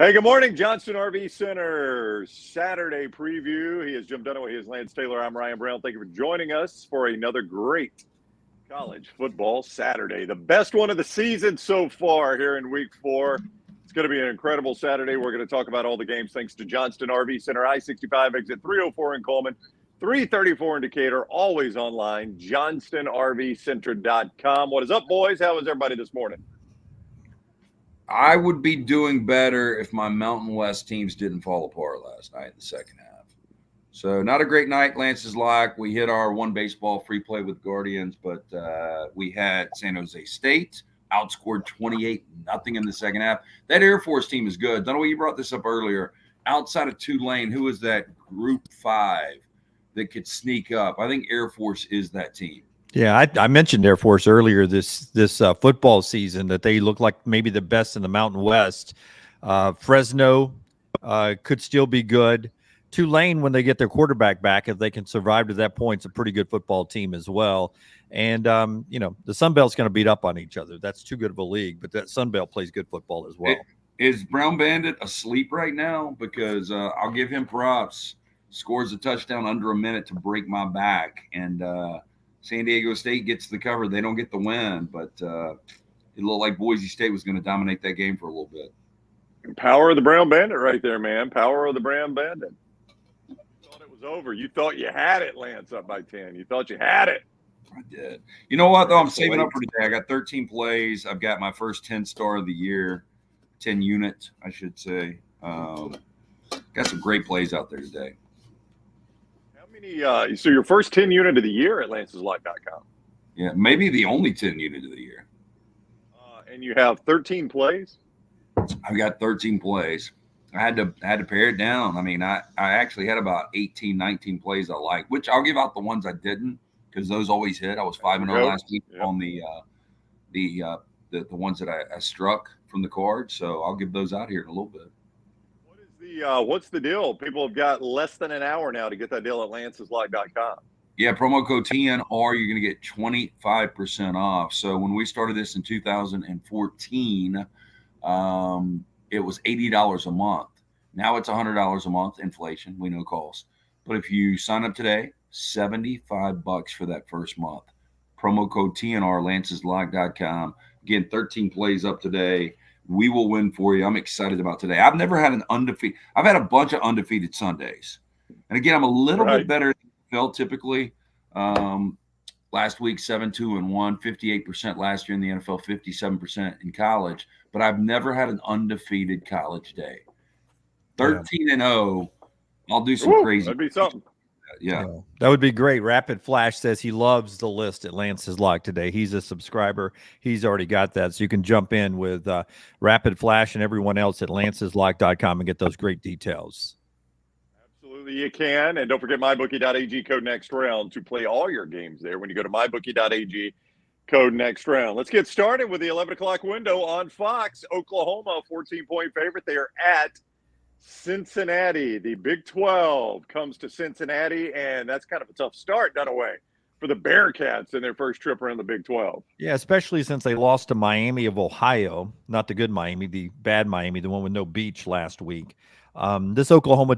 Hey, good morning, Johnston RV Center Saturday preview. He is Jim Dunaway. He is Lance Taylor. I'm Ryan Brown. Thank you for joining us for another great college football Saturday. The best one of the season so far here in week 4. It's going to be an incredible Saturday. We're going to talk about all the games thanks to Johnston RV Center, I-65 exit 304 in Coleman, 334 in Decatur, always online, johnstonrvcenter.com. What is up, boys? How is everybody this morning? I would be doing better if my Mountain West teams didn't fall apart last night in the second half. So not a great night, Lance's like. We hit our one baseball free play with Guardians, but we had San Jose State outscored 28-0 in the second half. That Air Force team is good. Dunaway, you brought this up earlier. Outside of Tulane, who is that Group 5 that could sneak up? I think Air Force is that team. Yeah, I mentioned Air Force earlier this football season that they look like maybe the best in the Mountain West. Fresno could still be good. Tulane, when they get their quarterback back, if they can survive to that point, it's a pretty good football team as well. And, the Sun Belt's going to beat up on each other. That's too good of a league, but that Sun Belt plays good football as well. Is Brown Bandit asleep right now? Because I'll give him props. Scores a touchdown under a minute to break my back. And San Diego State gets the cover. They don't get the win, but it looked like Boise State was going to dominate that game for a little bit. Power of the Brown Bandit right there, man. Power of the Brown Bandit. You thought it was over. You thought you had it, Lance, up by 10. You thought you had it. I did. You know what, though? I'm saving up for today. I got 13 plays. I've got my first 10-star of the year, 10 unit, I should say. Got some great plays out there today. So your first 10 unit of the year at lanceslife.com. Yeah, maybe the only 10 unit of the year. And you have 13 plays? I've got 13 plays. I had to pare it down. I mean, I actually had about 18, 19 plays I like, which I'll give out the ones I didn't because those always hit. I was 5-0 last week on the ones that I struck from the card. So I'll give those out here in a little bit. What's the deal? People have got less than an hour now to get that deal at lanceslife.com. Yeah, promo code TNR, you're going to get 25% off. So when we started this in 2014, it was $80 a month. Now it's $100 a month, inflation, we know cost. But if you sign up today, $75 for that first month. Promo code TNR, lanceslife.com. Again, 13 plays up today. We will win for you. I'm excited about today. I've never had an undefeated. I've had a bunch of undefeated Sundays. And again, I'm a little bit better than I felt typically. Last week, 7-2-1, 58% last year in the NFL, 57% in college. But I've never had an undefeated college day. 13-0. I'll do some crazy. That'd be something. Yeah, that would be great. Rapid Flash says he loves the list at Lance's Lock today. He's a subscriber. He's already got that. So you can jump in with Rapid Flash and everyone else at lanceslock.com and get those great details. Absolutely, you can. And don't forget mybookie.ag code next round to play all your games there when you go to mybookie.ag code next round. Let's get started with the 11 o'clock window on Fox. Oklahoma, 14-point favorite. They are at Cincinnati. The Big 12 comes to Cincinnati, and that's kind of a tough start, Dunaway, for the Bearcats in their first trip around the Big 12. Yeah, especially since they lost to Miami of Ohio, not the good Miami, the bad Miami, the one with no beach last week. This Oklahoma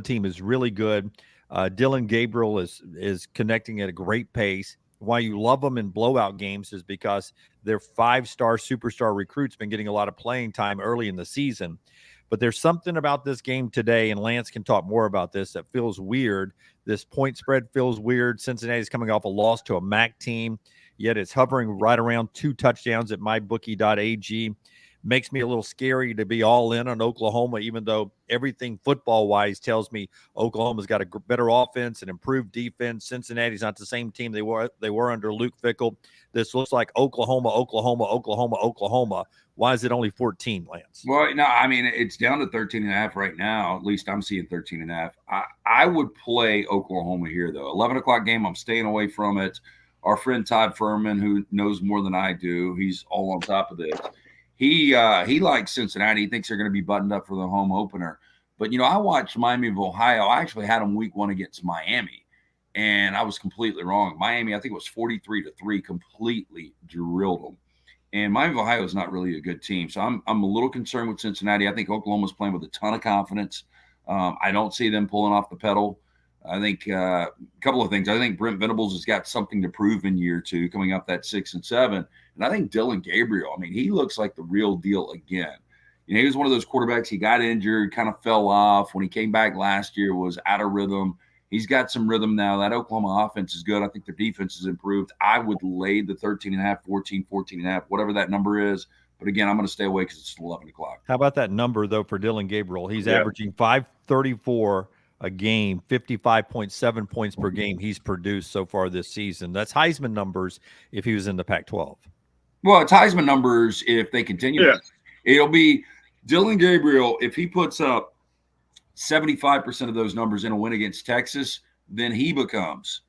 team is really good. Dylan Gabriel is connecting at a great pace. Why you love them in blowout games is because their 5-star superstar recruit's been getting a lot of playing time early in the season. But there's something about this game today, and Lance can talk more about this, that feels weird. This point spread feels weird. Cincinnati's coming off a loss to a MAC team, yet it's hovering right around 2 touchdowns at mybookie.ag. Makes me a little scary to be all in on Oklahoma, even though everything football-wise tells me Oklahoma's got a better offense and improved defense. Cincinnati's not the same team they were under Luke Fickell. This looks like Oklahoma. Why is it only 14, Lance? Well, no, I mean, it's down to 13.5 right now. At least I'm seeing 13.5. I would play Oklahoma here, though. 11 o'clock game, I'm staying away from it. Our friend Todd Furman, who knows more than I do, he's all on top of this. He likes Cincinnati. He thinks they're going to be buttoned up for the home opener. But, I watched Miami of Ohio. I actually had them week 1 against Miami, and I was completely wrong. Miami, I think it was 43-3, completely drilled them. And Miami of Ohio is not really a good team. So I'm a little concerned with Cincinnati. I think Oklahoma's playing with a ton of confidence. I don't see them pulling off the pedal. I think a couple of things. I think Brent Venables has got something to prove in year 2, coming up that 6 and 7. And I think Dylan Gabriel, I mean, he looks like the real deal again. You know, he was one of those quarterbacks. He got injured, kind of fell off. When he came back last year, was out of rhythm. He's got some rhythm now. That Oklahoma offense is good. I think their defense has improved. I would lay the 13.5, 14.5, whatever that number is. But again, I'm going to stay away because it's 11 o'clock. How about that number, though, for Dylan Gabriel? He's averaging 534 a game, 55.7 points per game he's produced so far this season. That's Heisman numbers if he was in the Pac-12. Well, it's Heisman numbers if they continue. Yeah. It'll be Dylan Gabriel, if he puts up 75% of those numbers in a win against Texas, then he becomes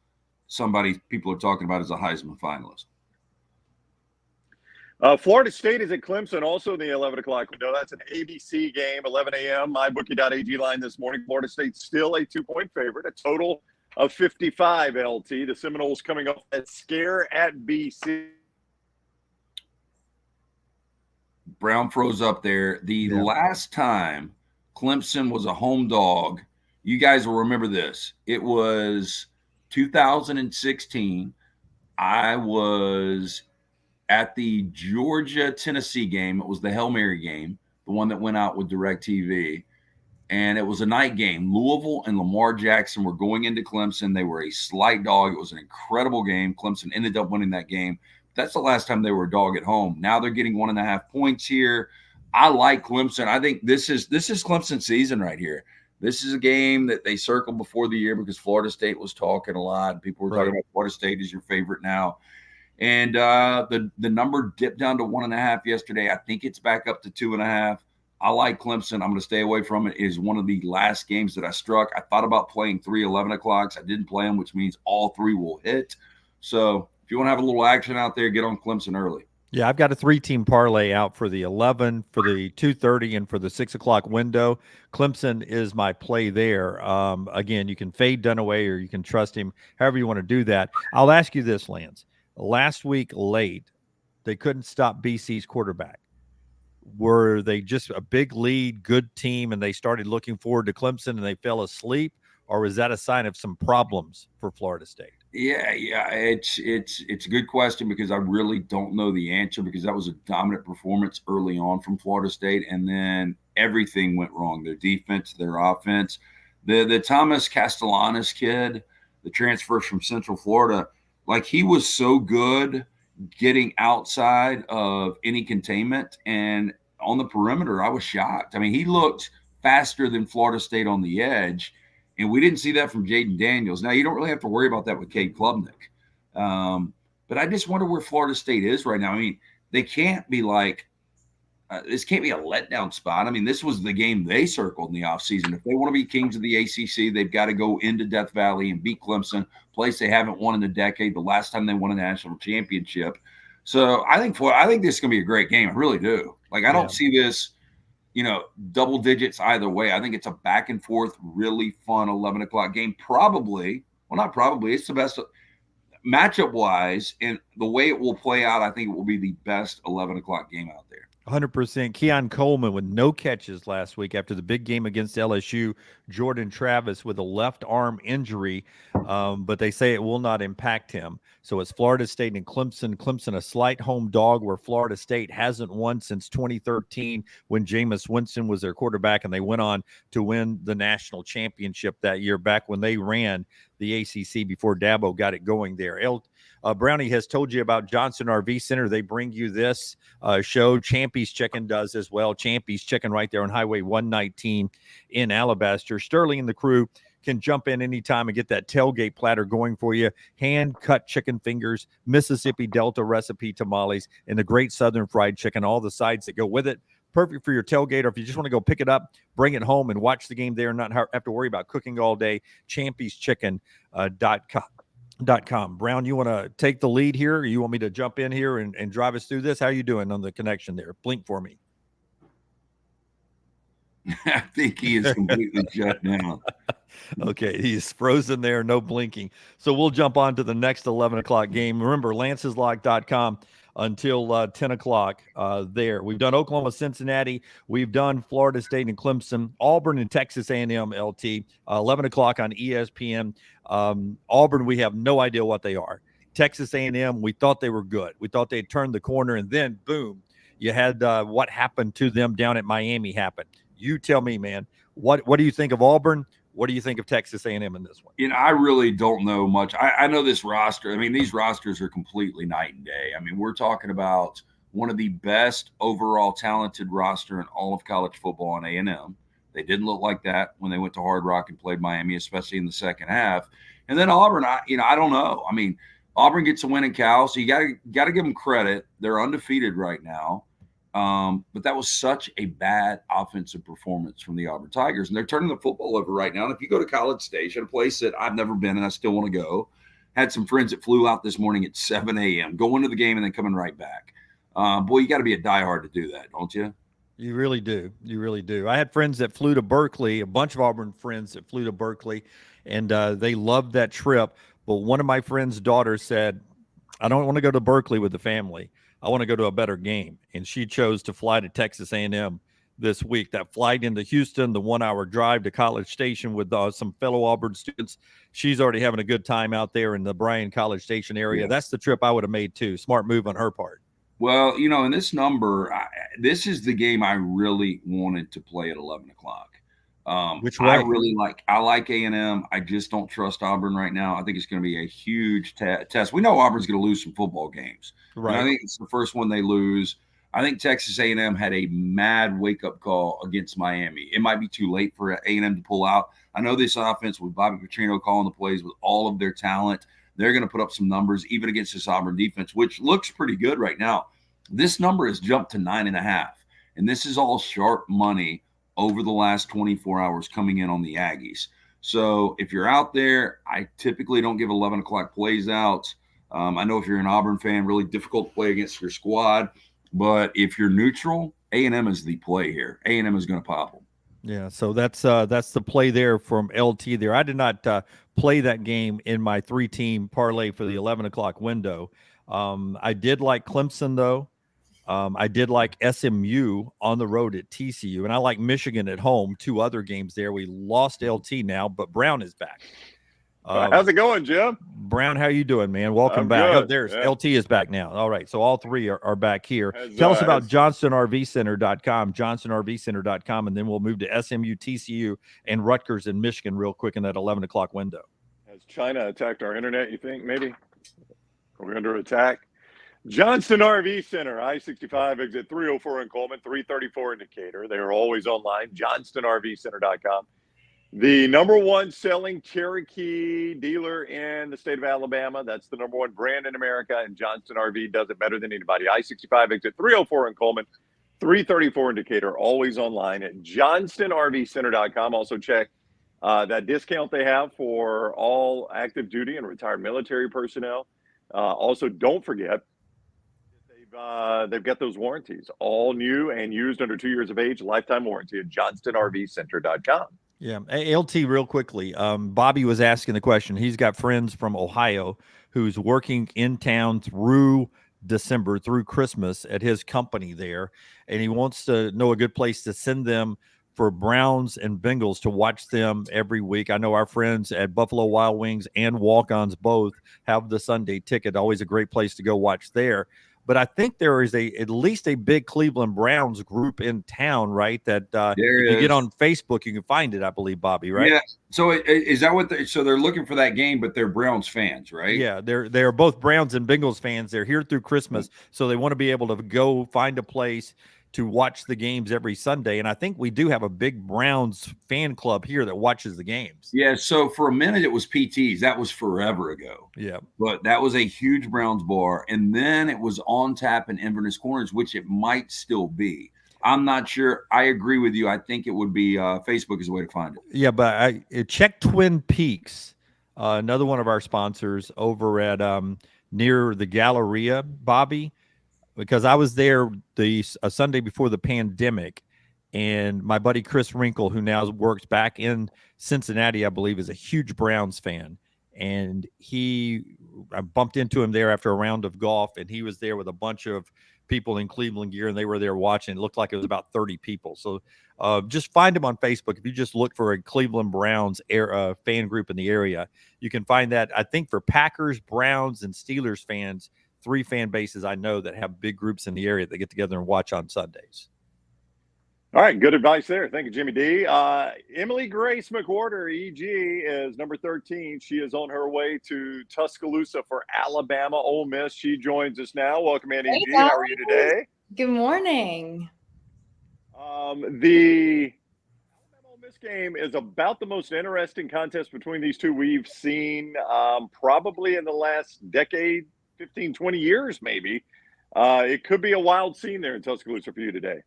somebody people are talking about as a Heisman finalist. Florida State is at Clemson, also in the 11 o'clock window. That's an ABC game, 11 a.m. MyBookie.ag line this morning. Florida State still a 2-point favorite, a total of 55 LT. The Seminoles coming off that scare at BC. Brown froze up there. The last time Clemson was a home dog, you guys will remember this. It was 2016. I was at the Georgia-Tennessee game. It was the Hail Mary game, the one that went out with DirecTV. And it was a night game. Louisville and Lamar Jackson were going into Clemson. They were a slight dog. It was an incredible game. Clemson ended up winning that game. That's the last time they were a dog at home. Now they're getting 1.5 points here. I like Clemson. I think this is Clemson's season right here. This is a game that they circled before the year because Florida State was talking a lot. People were talking about Florida State is your favorite now. And the number dipped down to 1.5 yesterday. I think it's back up to 2.5. I like Clemson. I'm going to stay away from it. It is one of the last games that I struck. I thought about playing 3 11 o'clocks. I didn't play them, which means all 3 will hit. So if you want to have a little action out there, get on Clemson early. Yeah, I've got a 3-team parlay out for the 11, for the 2:30, and for the 6 o'clock window. Clemson is my play there. Again, you can fade Dunaway or you can trust him, however you want to do that. I'll ask you this, Lance. Last week late, they couldn't stop BC's quarterback. Were they just a big lead, good team, and they started looking forward to Clemson and they fell asleep? Or was that a sign of some problems for Florida State? Yeah, it's a good question because I really don't know the answer because that was a dominant performance early on from Florida State, and then everything went wrong. Their defense, their offense, the Thomas Castellanos kid, the transfer from Central Florida, like he was so good getting outside of any containment and on the perimeter. I was shocked. I mean, he looked faster than Florida State on the edge. And we didn't see that from Jaden Daniels. Now, you don't really have to worry about that with Cade Klubnik. But I just wonder where Florida State is right now. I mean, they can't be like this can't be a letdown spot. I mean, this was the game they circled in the offseason. If they want to be kings of the ACC, they've got to go into Death Valley and beat Clemson, a place they haven't won in a decade, the last time they won a national championship. So I think this is going to be a great game. I really do. Like, I don't see this – double digits either way. I think it's a back and forth, really fun 11 o'clock game. It's the best matchup wise, and the way it will play out, I think it will be the best 11 o'clock game out there. 100%. Keon Coleman with no catches last week after the big game against LSU. Jordan Travis with a left arm injury, but they say it will not impact him. So it's Florida State and Clemson. Clemson, a slight home dog where Florida State hasn't won since 2013 when Jameis Winston was their quarterback, and they went on to win the national championship that year back when they ran the ACC before Dabo got it going there. Brownie has told you about Johnston RV Center. They bring you this show. Champy's Chicken does as well. Champy's Chicken right there on Highway 119 in Alabaster. Sterling and the crew can jump in anytime and get that tailgate platter going for you. Hand-cut chicken fingers, Mississippi Delta recipe tamales, and the great Southern fried chicken, all the sides that go with it. Perfect for your tailgate, or if you just want to go pick it up, bring it home and watch the game there and not have to worry about cooking all day. champyschicken.com. Brown, you want to take the lead here, or you want me to jump in here and drive us through this? How are you doing on the connection there? Blink for me. I think he is completely shut down. Okay, he's frozen there, no blinking. So we'll jump on to the next 11 o'clock game. Remember, lanceslock.com. until 10 o'clock there. We've done Oklahoma, Cincinnati. We've done Florida State and Clemson, Auburn and Texas A&M LT, 11 o'clock on ESPN. Auburn, we have no idea what they are. Texas A&M, we thought they were good. We thought they'd turned the corner, and then, boom, you had what happened to them down at Miami happen. You tell me, man, what do you think of Auburn? What do you think of Texas A&M in this one? I really don't know much. I know this roster. I mean, these rosters are completely night and day. I mean, we're talking about one of the best overall talented roster in all of college football on A&M. They didn't look like that when they went to Hard Rock and played Miami, especially in the second half. And then Auburn, I don't know. I mean, Auburn gets a win in Cal, so you got to give them credit. They're undefeated right now. But that was such a bad offensive performance from the Auburn Tigers, and they're turning the football over right now. And if you go to College Station, a place that I've never been and I still want to go, had some friends that flew out this morning at 7 a.m., going to the game and then coming right back. Boy, you got to be a diehard to do that, don't you? You really do. You really do. I had friends that flew to Berkeley, a bunch of Auburn friends that flew to Berkeley, and they loved that trip. But one of my friend's daughters said, I don't want to go to Berkeley with the family. I want to go to a better game. And she chose to fly to Texas A&M this week. That flight into Houston, the 1-hour drive to College Station with some fellow Auburn students. She's already having a good time out there in the Bryan College Station area. Yeah. That's the trip I would have made too. Smart move on her part. Well, in this number, this is the game I really wanted to play at 11 o'clock. Which way? I like A&M. I just don't trust Auburn right now. I think it's going to be a huge test. We know Auburn's going to lose some football games. Right. I think it's the first one they lose. I think Texas A&M had a mad wake-up call against Miami. It might be too late for A&M to pull out. I know this offense with Bobby Petrino calling the plays with all of their talent, they're going to put up some numbers even against this Auburn defense, which looks pretty good right now. This number has jumped to 9.5, and this is all sharp money over the last 24 hours coming in on the Aggies. So if you're out there, I typically don't give 11 o'clock plays out. I know if you're an Auburn fan, really difficult to play against your squad. But if you're neutral, A&M is the play here. A&M is going to pop them. Yeah, so that's the play there from LT there. I did not play that game in my 3-team parlay for the 11 o'clock window. I did like Clemson, though. I did like SMU on the road at TCU, and I like Michigan at home, 2 other games there. We lost LT now, but Brown is back. How's it going, Jim? Brown, how you doing, man? Welcome back. Good. Oh, there's LT is back now. All right, so all 3 are back here. Tell us about JohnstonRVCenter.com, JohnstonRVCenter.com, and then we'll move to SMU, TCU, and Rutgers in Michigan real quick in that 11 o'clock window. Has China attacked our internet, you think, maybe? Are we under attack? Johnston RV Center, I-65, exit 304 in Coleman, 334 in Decatur. They are always online, JohnstonRVCenter.com. The number 1 selling Cherokee dealer in the state of Alabama. That's the number 1 brand in America, and Johnston RV does it better than anybody. I-65, exit 304 in Coleman, 334 in Decatur, always online at JohnstonRVCenter.com. Also check that discount they have for all active duty and retired military personnel. Also, don't forget, they've got those warranties, all new and used under 2 years of age, lifetime warranty at JohnstonRVCenter.com. Yeah. LT, real quickly, Bobby was asking the question. He's got friends from Ohio who's working in town through December, through Christmas at his company there, and he wants to know a good place to send them for Browns and Bengals to watch them every week. I know our friends at Buffalo Wild Wings and Walk-Ons both have the Sunday ticket. Always a great place to go watch there. But I think there is at least a big Cleveland Browns group in town, right? That if you get on Facebook, you can find it, I believe, Bobby, right? Yeah. So is that what? So they're looking for that game, but they're Browns fans, right? Yeah, they're both Browns and Bengals fans. They're here through Christmas, so they want to be able to go find a place to watch the games every Sunday. And I think we do have a big Browns fan club here that watches the games. Yeah, so for a minute it was PT's. That was forever ago. Yeah. But that was a huge Browns bar. And then it was On Tap in Inverness Corners, which it might still be. I'm not sure. I agree with you. I think it would be Facebook is the way to find it. Yeah, but I check Twin Peaks, another one of our sponsors over at near the Galleria, Bobby. Because I was there a Sunday before the pandemic, and my buddy Chris Wrinkle, who now works back in Cincinnati, I believe, is a huge Browns fan. And he I bumped into him there after a round of golf, and he was there with a bunch of people in Cleveland gear, and they were there watching. It looked like it was about 30 people. So just find him on Facebook. If you just look for a Cleveland Browns fan group in the area, you can find that. I think for Packers, Browns, and Steelers fans, 3 fan bases I know that have big groups in the area that get together and watch on Sundays. All right, good advice there. Thank you, Jimmy D. Emily Grace McWhorter, EG, is number 13. She is on her way to Tuscaloosa for Alabama-Ole Miss. She joins us now. Welcome in, EG. Hey, how are you today? Good morning. The Alabama-Ole Miss game is about the most interesting contest between these two we've seen probably in the last decade, 15, 20 years maybe. It could be a wild scene there in Tuscaloosa for you today.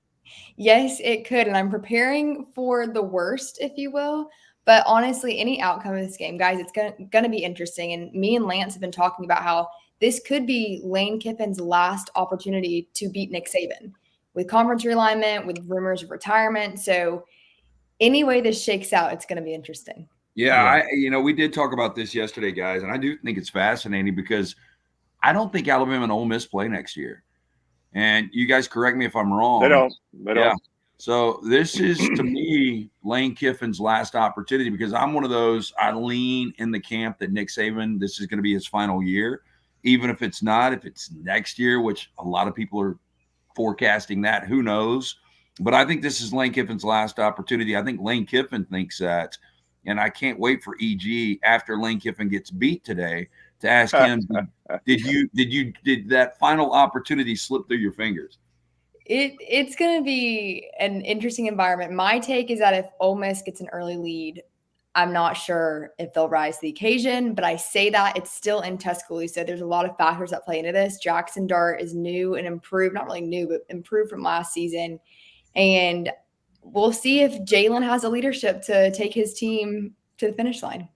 Yes, it could. And I'm preparing for the worst, if you will. But honestly, any outcome of this game, guys, it's going to be interesting. And me and Lance have been talking about how this could be Lane Kiffin's last opportunity to beat Nick Saban with conference realignment, with rumors of retirement. So any way this shakes out, it's going to be interesting. Yeah, we did talk about this yesterday, guys. And I do think it's fascinating because I don't think Alabama and Ole Miss play next year. And you guys correct me if I'm wrong. They don't. Yeah. So this is, to me, Lane Kiffin's last opportunity because I'm one of those, I lean in the camp that Nick Saban, this is going to be his final year. Even if it's not, if it's next year, which a lot of people are forecasting that, who knows? But I think this is Lane Kiffin's last opportunity. I think Lane Kiffin thinks that. And I can't wait for EG after Lane Kiffin gets beat today to ask him, did that final opportunity slip through your fingers? It's going to be an interesting environment. My take is that if Ole Miss gets an early lead, I'm not sure if they'll rise to the occasion, but I say that it's still in Tuscaloosa. There's a lot of factors that play into this. Jackson Dart is new and improved, not really new, but improved from last season. And we'll see if Jalen has the leadership to take his team to the finish line.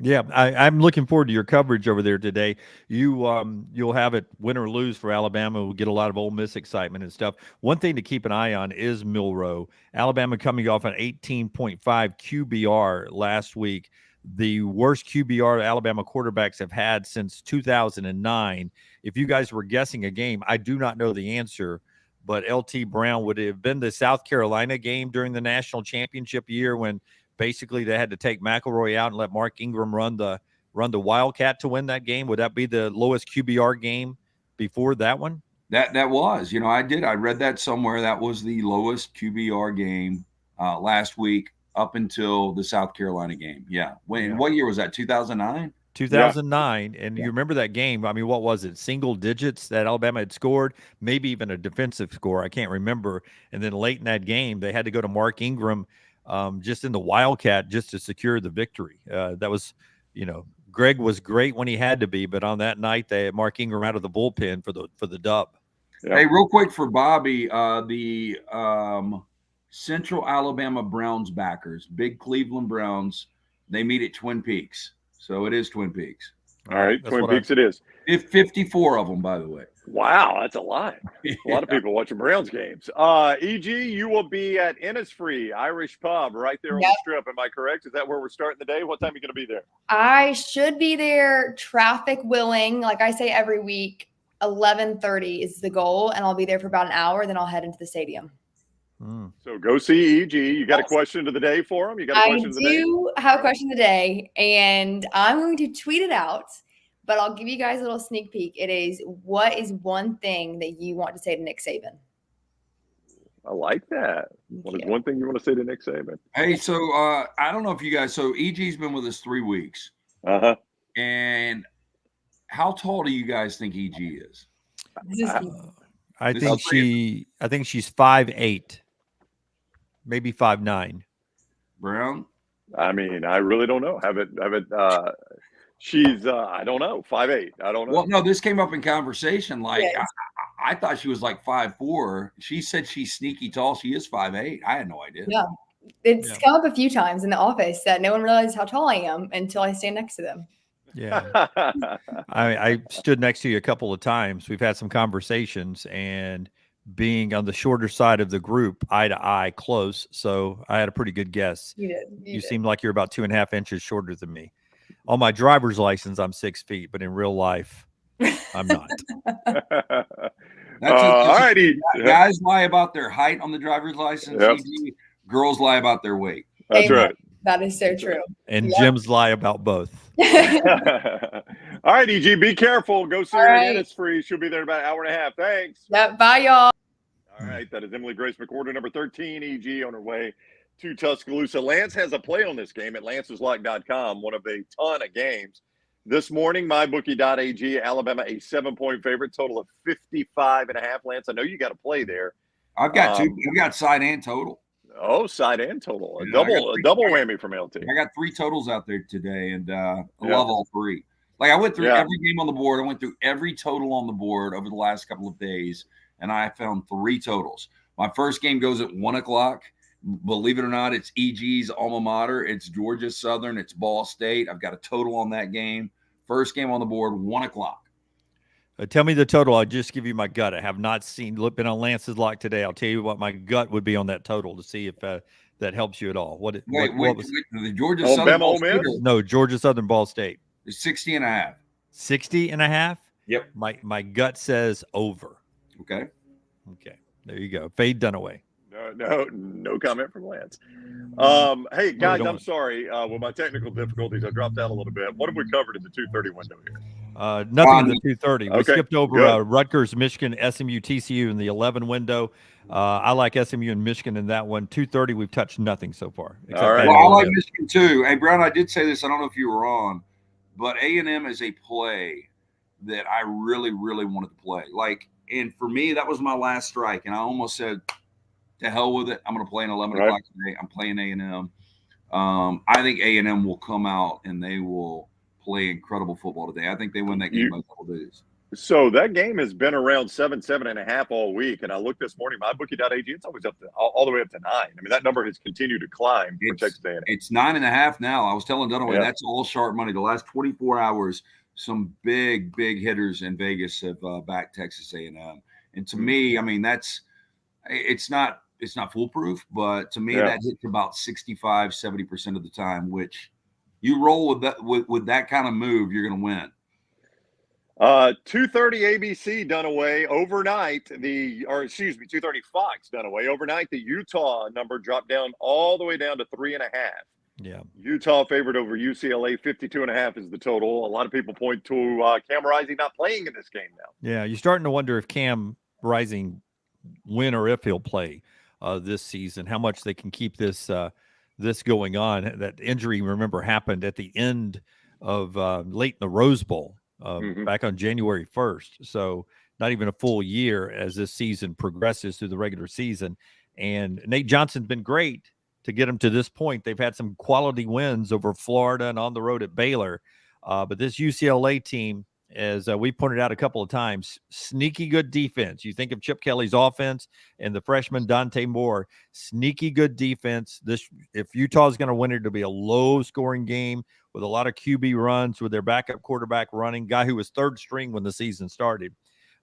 Yeah, I'm looking forward to your coverage over there today. You'll have it win or lose for Alabama. We'll get a lot of Ole Miss excitement and stuff. One thing to keep an eye on is Milroe. Alabama coming off an 18.5 QBR last week, the worst QBR Alabama quarterbacks have had since 2009. If you guys were guessing a game, I do not know the answer, but LT Brown would have been the South Carolina game during the national championship year when basically they had to take McElroy out and let Mark Ingram run the Wildcat to win that game. Would that be the lowest QBR game before that one? That was, I read that somewhere. That was the lowest QBR game last week up until the South Carolina game. Yeah. What year was that? 2009? 2009. And you remember that game. I mean, what was it? Single digits that Alabama had scored, maybe even a defensive score. I can't remember. And then late in that game, they had to go to Mark Ingram just in the Wildcat just to secure the victory. That was, Greg was great when he had to be, but on that night they had Mark Ingram out of the bullpen for the dub. Yep. Hey, real quick for Bobby, the Central Alabama Browns backers, big Cleveland Browns, they meet at Twin Peaks. So it is Twin Peaks. All right, Twin Peaks it is. 54 of them, by the way. Wow, that's a lot. A lot of people watching Browns games. EG, you will be at Innisfree Irish Pub right there on the Strip. Am I correct? Is that where we're starting the day? What time are you going to be there? I should be there, traffic willing. Like I say every week, 11:30 is the goal, and I'll be there for about an hour. Then I'll head into the stadium. So go see EG. You got a question of the day for him? You got a question of the day? I do have a question of the day, and I'm going to tweet it out. But I'll give you guys a little sneak peek. It is, what is one thing that you want to say to Nick Saban? I like that. What is one thing you want to say to Nick Saban? Hey, so I don't know if you guys, so EG's been with us 3 weeks. Uh-huh. And how tall do you guys think EG is? I think she's 5'8", maybe 5'9". Brown? I mean, I really don't know. She's, I don't know, 5'8". I don't know. Well, no, this came up in conversation. Like, yes. I thought she was like 5'4". She said she's sneaky tall. She is 5'8". I had no idea. Yeah. It's come up a few times in the office that no one realizes how tall I am until I stand next to them. Yeah. I stood next to you a couple of times. We've had some conversations, and being on the shorter side of the group, eye to eye, close. So I had a pretty good guess. You did. You seemed like you're about 2.5 inches shorter than me. On my driver's license, I'm 6 feet, but in real life, I'm not. All righty. Guys lie about their height on the driver's license. Yep. Girls lie about their weight. That's Amen. right. That is so true. And Yep. gyms lie about both. All right, EG, be careful. Go see All her right. again. It's free. She'll be there in about an hour and a half. Thanks. Yep. Bye, y'all. All right, that is Emily Grace McWhorter, number 13, EG, on her way to Tuscaloosa. Lance has a play on this game at lanceslock.com, one of a ton of games. This morning, mybookie.ag, Alabama a 7-point favorite, total of 55.5. Lance, I know you got a play there. I've got two. I've got side and total. Oh, side and total. A Yeah, double whammy from LT. I got 3 totals out there today, and I love all 3. Like, I went through Yeah. every game on the board. I went through every total on the board over the last couple of days, and I found 3 totals. My first game goes at 1 o'clock. Believe it or not, it's EG's alma mater. It's Georgia Southern. It's Ball State. I've got a total on that game. First game on the board, 1 o'clock. Tell me the total. I'll just give you my gut. I have not been on Lance's lock today. I'll tell you what my gut would be on that total to see if that helps you at all. What was the Georgia Alabama, Southern Ball Ole Miss? State no Georgia Southern Ball State? is 60.5. 60.5. Yep. My gut says over. Okay. Okay, there you go. Fade Dunaway. No comment from Lance. Hey, guys, I'm sorry. With my technical difficulties, I dropped out a little bit. What have we covered in the 2:30 window here? Nothing in the 2:30. We Okay, skipped over good. Rutgers, Michigan, SMU, TCU in the 11 window. I like SMU and Michigan in that one. 2:30, we've touched nothing so far. All right. Well, I like Michigan too. Hey, Brown, I did say this. I don't know if you were on, but A&M is a play that I really, really wanted to play. Like, and for me, that was my last strike, and I almost said, to hell with it. I'm going to play an 11 o'clock today. I'm playing A&M. I think A&M will come out and they will play incredible football today. I think they win that game by double digits. So that game has been around 7.5 all week. And I looked this morning, mybookie.ag, it's always up to all the way up to 9. I mean, that number has continued to climb for Texas A&M. It's 9.5 now. I was telling Dunaway, that's all sharp money. The last 24 hours, some big hitters in Vegas have backed Texas A&M. And to me, I mean, it's not foolproof, but to me, that hits about 65-70% of the time, which you roll with that with that kind of move, you're going to win. 2:30 ABC Dunaway overnight. 2:30 Fox Dunaway overnight. The Utah number dropped down all the way down to 3.5. Yeah, Utah favored over UCLA. 52.5 is the total. A lot of people point to Cam Rising not playing in this game now. Yeah, you're starting to wonder if Cam Rising when or if he'll play this season, how much they can keep this going on. That injury, remember, happened at the end of late in the Rose Bowl back on January 1st. So not even a full year as this season progresses through the regular season. And Nate Johnston's been great to get them to this point. They've had some quality wins over Florida and on the road at Baylor. But this UCLA team, as we pointed out a couple of times, sneaky good defense. You think of Chip Kelly's offense and the freshman Dante Moore, sneaky good defense. If Utah is going to win it, it'll be a low-scoring game with a lot of QB runs with their backup quarterback running, guy who was third string when the season started.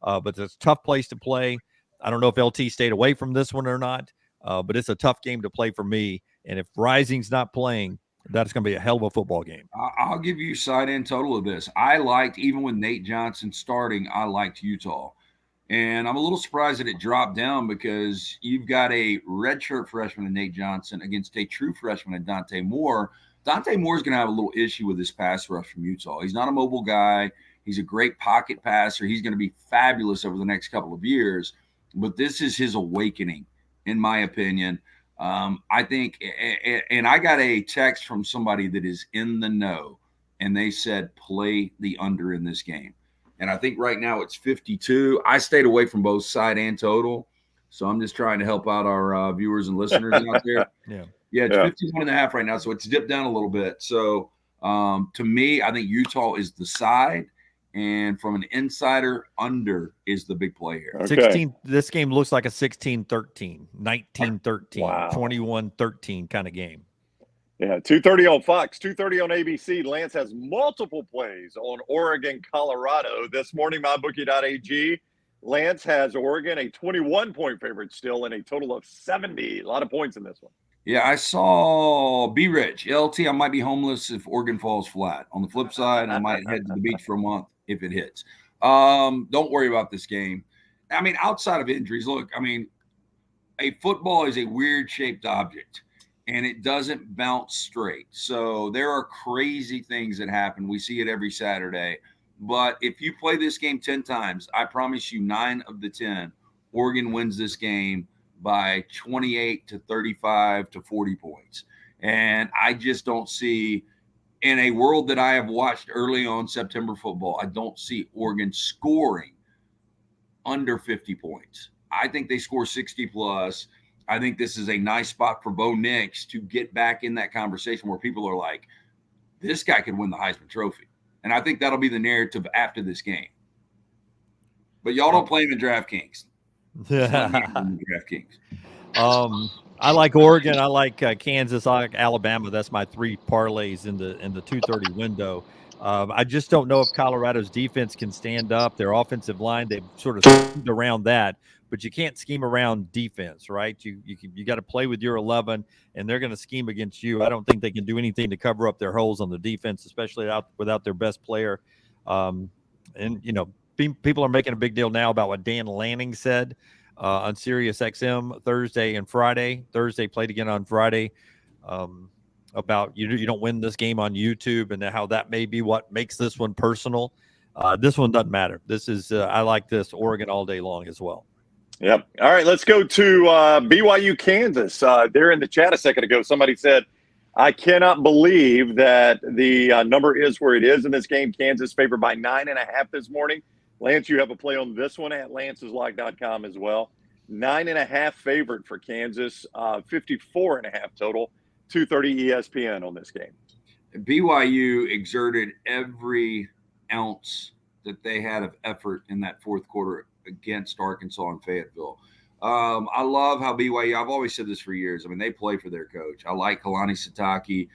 But it's a tough place to play. I don't know if LT stayed away from this one or not, but it's a tough game to play for me. And if Rising's not playing, that's going to be a hell of a football game. I'll give you side and total of this. I liked, even with Nate Johnston starting, I liked Utah. And I'm a little surprised that it dropped down because you've got a redshirt freshman in Nate Johnston against a true freshman in Dante Moore. Dante Moore's going to have a little issue with this pass rush from Utah. He's not a mobile guy. He's a great pocket passer. He's going to be fabulous over the next couple of years. But this is his awakening, in my opinion. I think, and I got a text from somebody that is in the know, and they said, play the under in this game. And I think right now it's 52. I stayed away from both side and total. So I'm just trying to help out our viewers and listeners out there. It's 51.5 right now. So it's dipped down a little bit. So to me, I think Utah is the side. And from an insider, under is the big play here. 16. This game looks like a 16-13, 19-13, Wow. 21-13 kind of game. Yeah, 2:30 on Fox, 2:30 on ABC. Lance has multiple plays on Oregon, Colorado. This morning, mybookie.ag. Lance has Oregon a 21-point favorite still and a total of 70. A lot of points in this one. Yeah, I saw Be Rich. LT, I might be homeless if Oregon falls flat. On the flip side, I might head to the beach for a month if it hits. Don't worry about this game. I mean, outside of injuries, look, I mean, a football is a weird shaped object and it doesn't bounce straight. So there are crazy things that happen. We see it every Saturday. But if you play this game 10 times, I promise you 9 of the 10, Oregon wins this game by 28 to 35 to 40 points. And I just don't see, in a world that I have watched early on September football, I don't see Oregon scoring under 50 points. I think they score 60 plus. I think this is a nice spot for Bo Nix to get back in that conversation where people are like, this guy could win the Heisman Trophy. And I think that'll be the narrative after this game. But y'all don't play him in DraftKings. DraftKings. I like Oregon. I like Kansas. I like Alabama. That's my 3 parlays in the 2:30 window. I just don't know if Colorado's defense can stand up. Their offensive line, they've sort of schemed around that, but you can't scheme around defense, right? You got to play with your 11, and they're going to scheme against you. I don't think they can do anything to cover up their holes on the defense, especially without their best player. And people are making a big deal now about what Dan Lanning said on Sirius XM Thursday and Friday. Thursday played again on Friday. About you don't win this game on YouTube and how that may be what makes this one personal. This one doesn't matter. This is I like this Oregon all day long as well. Yep. All right, let's go to BYU Kansas. There in the chat a second ago, somebody said, I cannot believe that the number is where it is in this game. Kansas favored by 9.5 this morning. Lance, you have a play on this one at lanceslock.com as well. 9.5 favorite for Kansas, 54.5 total. 2:30 ESPN on this game. BYU exerted every ounce that they had of effort in that fourth quarter against Arkansas and Fayetteville. I love how BYU, I've always said this for years, I mean, they play for their coach. I like Kalani Sitake.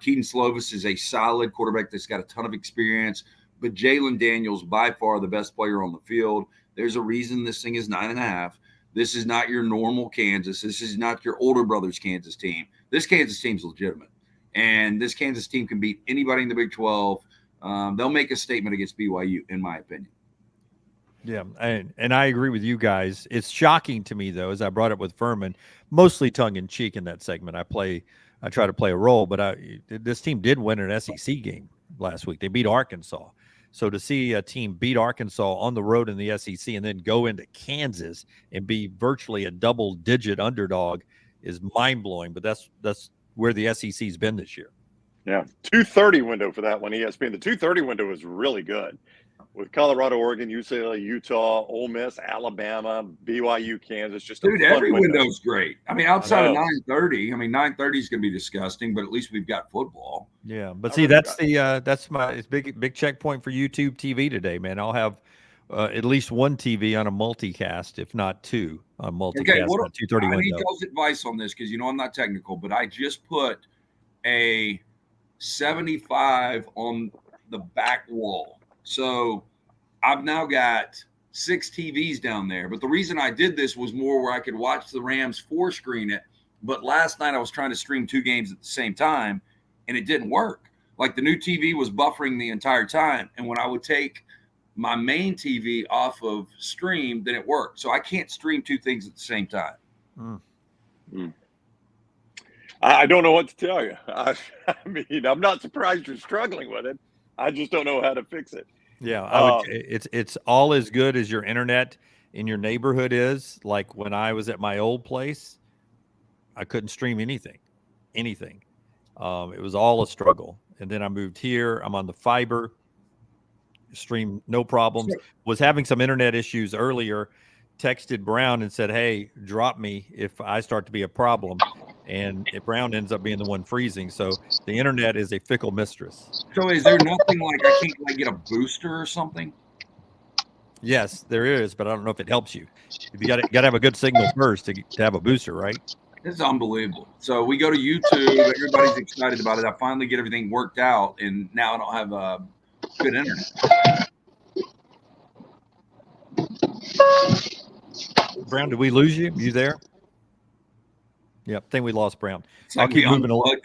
Keaton Slovis is a solid quarterback that's got a ton of experience, but Jalen Daniels, by far the best player on the field. There's a reason this thing is 9.5. This is not your normal Kansas. This is not your older brother's Kansas team. This Kansas team's legitimate. And this Kansas team can beat anybody in the Big 12. They'll make a statement against BYU, in my opinion. Yeah, and I agree with you guys. It's shocking to me, though, as I brought up with Furman, mostly tongue-in-cheek in that segment. I try to play a role, but this team did win an SEC game last week. They beat Arkansas. So to see a team beat Arkansas on the road in the SEC and then go into Kansas and be virtually a double-digit underdog is mind-blowing. But that's where the SEC's been this year. Yeah, 2:30 window for that one, ESPN. The 2:30 window is really good with Colorado, Oregon, UCLA, Utah, Ole Miss, Alabama, BYU, Kansas. Just dude, every window's great. I mean, outside of 9:30, I mean, 9:30 is going to be disgusting, but at least we've got football. Yeah, but see, that's my big checkpoint for YouTube TV today, man. I'll have at least one TV on a multicast, if not 2 on multicast. Okay, 2:30 window. I need y'all's advice on this because I'm not technical, but I just put a 75 on the back wall. So I've now got 6 TVs down there. But the reason I did this was more where I could watch the Rams 4-screen it. But last night I was trying to stream 2 games at the same time, and it didn't work. Like the new TV was buffering the entire time. And when I would take my main TV off of stream, then it worked. So I can't stream 2 things at the same time. I don't know what to tell you. I mean, I'm not surprised you're struggling with it. I just don't know how to fix it. Yeah, it's all as good as your internet in your neighborhood is. Like when I was at my old place, I couldn't stream anything. It was all a struggle. And then I moved here. I'm on the fiber. Stream, no problems. Sure. Was having some internet issues earlier. Texted Brown and said, hey, drop me if I start to be a problem. And Brown ends up being the one freezing. So the internet is a fickle mistress. So is there nothing like I can't get a booster or something? Yes, there is, but I don't know if it helps you. You got to have a good signal first to have a booster, right? It's unbelievable. So we go to YouTube. Everybody's excited about it. I finally get everything worked out, and now I don't have good internet. Brown, did we lose you? You there? Yep. Think we lost Brown. It's I'll like keep we moving along.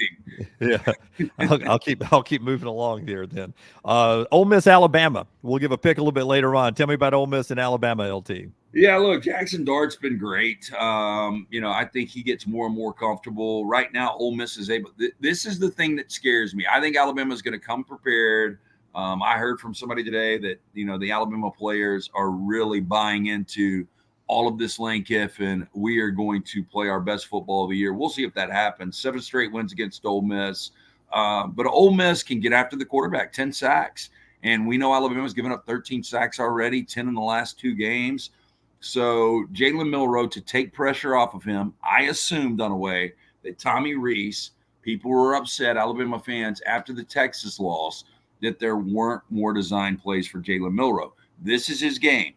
unplugged him. Yeah. I'll keep moving along here then. Ole Miss, Alabama. We'll give a pick a little bit later on. Tell me about Ole Miss and Alabama, LT. Yeah, look, Jackson Dart's been great. I think he gets more and more comfortable. Right now, Ole Miss is able. This is the thing that scares me. I think Alabama's going to come prepared. I heard from somebody today that, the Alabama players are really buying into all of this Lane Kiffin. We are going to play our best football of the year. We'll see if that happens. 7 straight wins against Ole Miss. But Ole Miss can get after the quarterback, 10 sacks. And we know Alabama's given up 13 sacks already, 10 in the last 2 games. So Jalen Milroe, to take pressure off of him, I assumed Dunaway that Tommy Rees, people were upset, Alabama fans, after the Texas loss, that there weren't more design plays for Jalen Milroe. This is his game.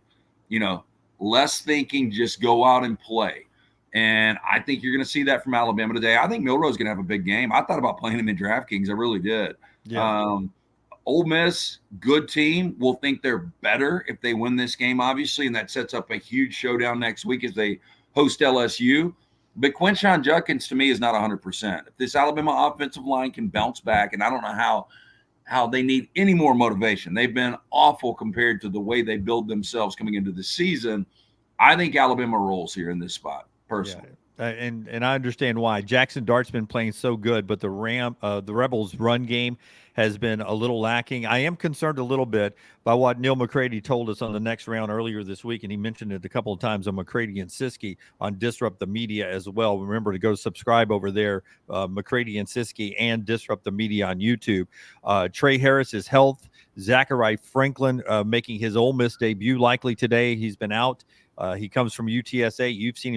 Less thinking, just go out and play. And I think you're going to see that from Alabama today. I think Milroe's going to have a big game. I thought about playing him in DraftKings. I really did. Yeah. Ole Miss, good team, will think they're better if they win this game, obviously, and that sets up a huge showdown next week as they host LSU. But Quinshon Judkins, to me, is not 100%. If this Alabama offensive line can bounce back, and I don't know how they need any more motivation. They've been awful compared to the way they build themselves coming into the season. I think Alabama rolls here in this spot, personally. Yeah. And I understand why. Jackson Dart's been playing so good, but the Rebels' run game has been a little lacking. I am concerned a little bit by what Neil McCready told us on the next round earlier this week, and he mentioned it a couple of times on McCready and Siskey on Disrupt the Media as well. Remember to go subscribe over there, McCready and Siskey, and Disrupt the Media on YouTube. Trey Harris's health, Zachary Franklin making his Ole Miss debut likely today. He's been out. He comes from UTSA. You've seen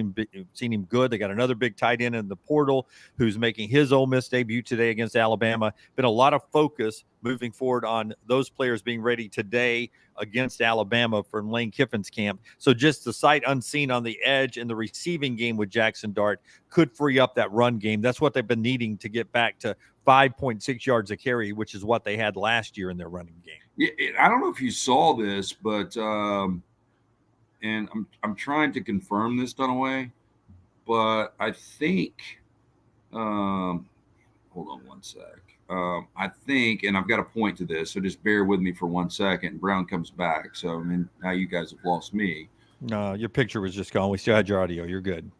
him good. They got another big tight end in the portal who's making his Ole Miss debut today against Alabama. Been a lot of focus moving forward on those players being ready today against Alabama from Lane Kiffin's camp. So just the sight unseen on the edge and the receiving game with Jackson Dart could free up that run game. That's what they've been needing to get back to 5.6 yards a carry, which is what they had last year in their running game. Yeah, I don't know if you saw this, but and I'm trying to confirm this, Dunaway, but I think hold on one sec. I think, and I've got a point to this, so just bear with me for 1 second. Brown comes back, so now you guys have lost me. No, your picture was just gone. We still had your audio. You're good.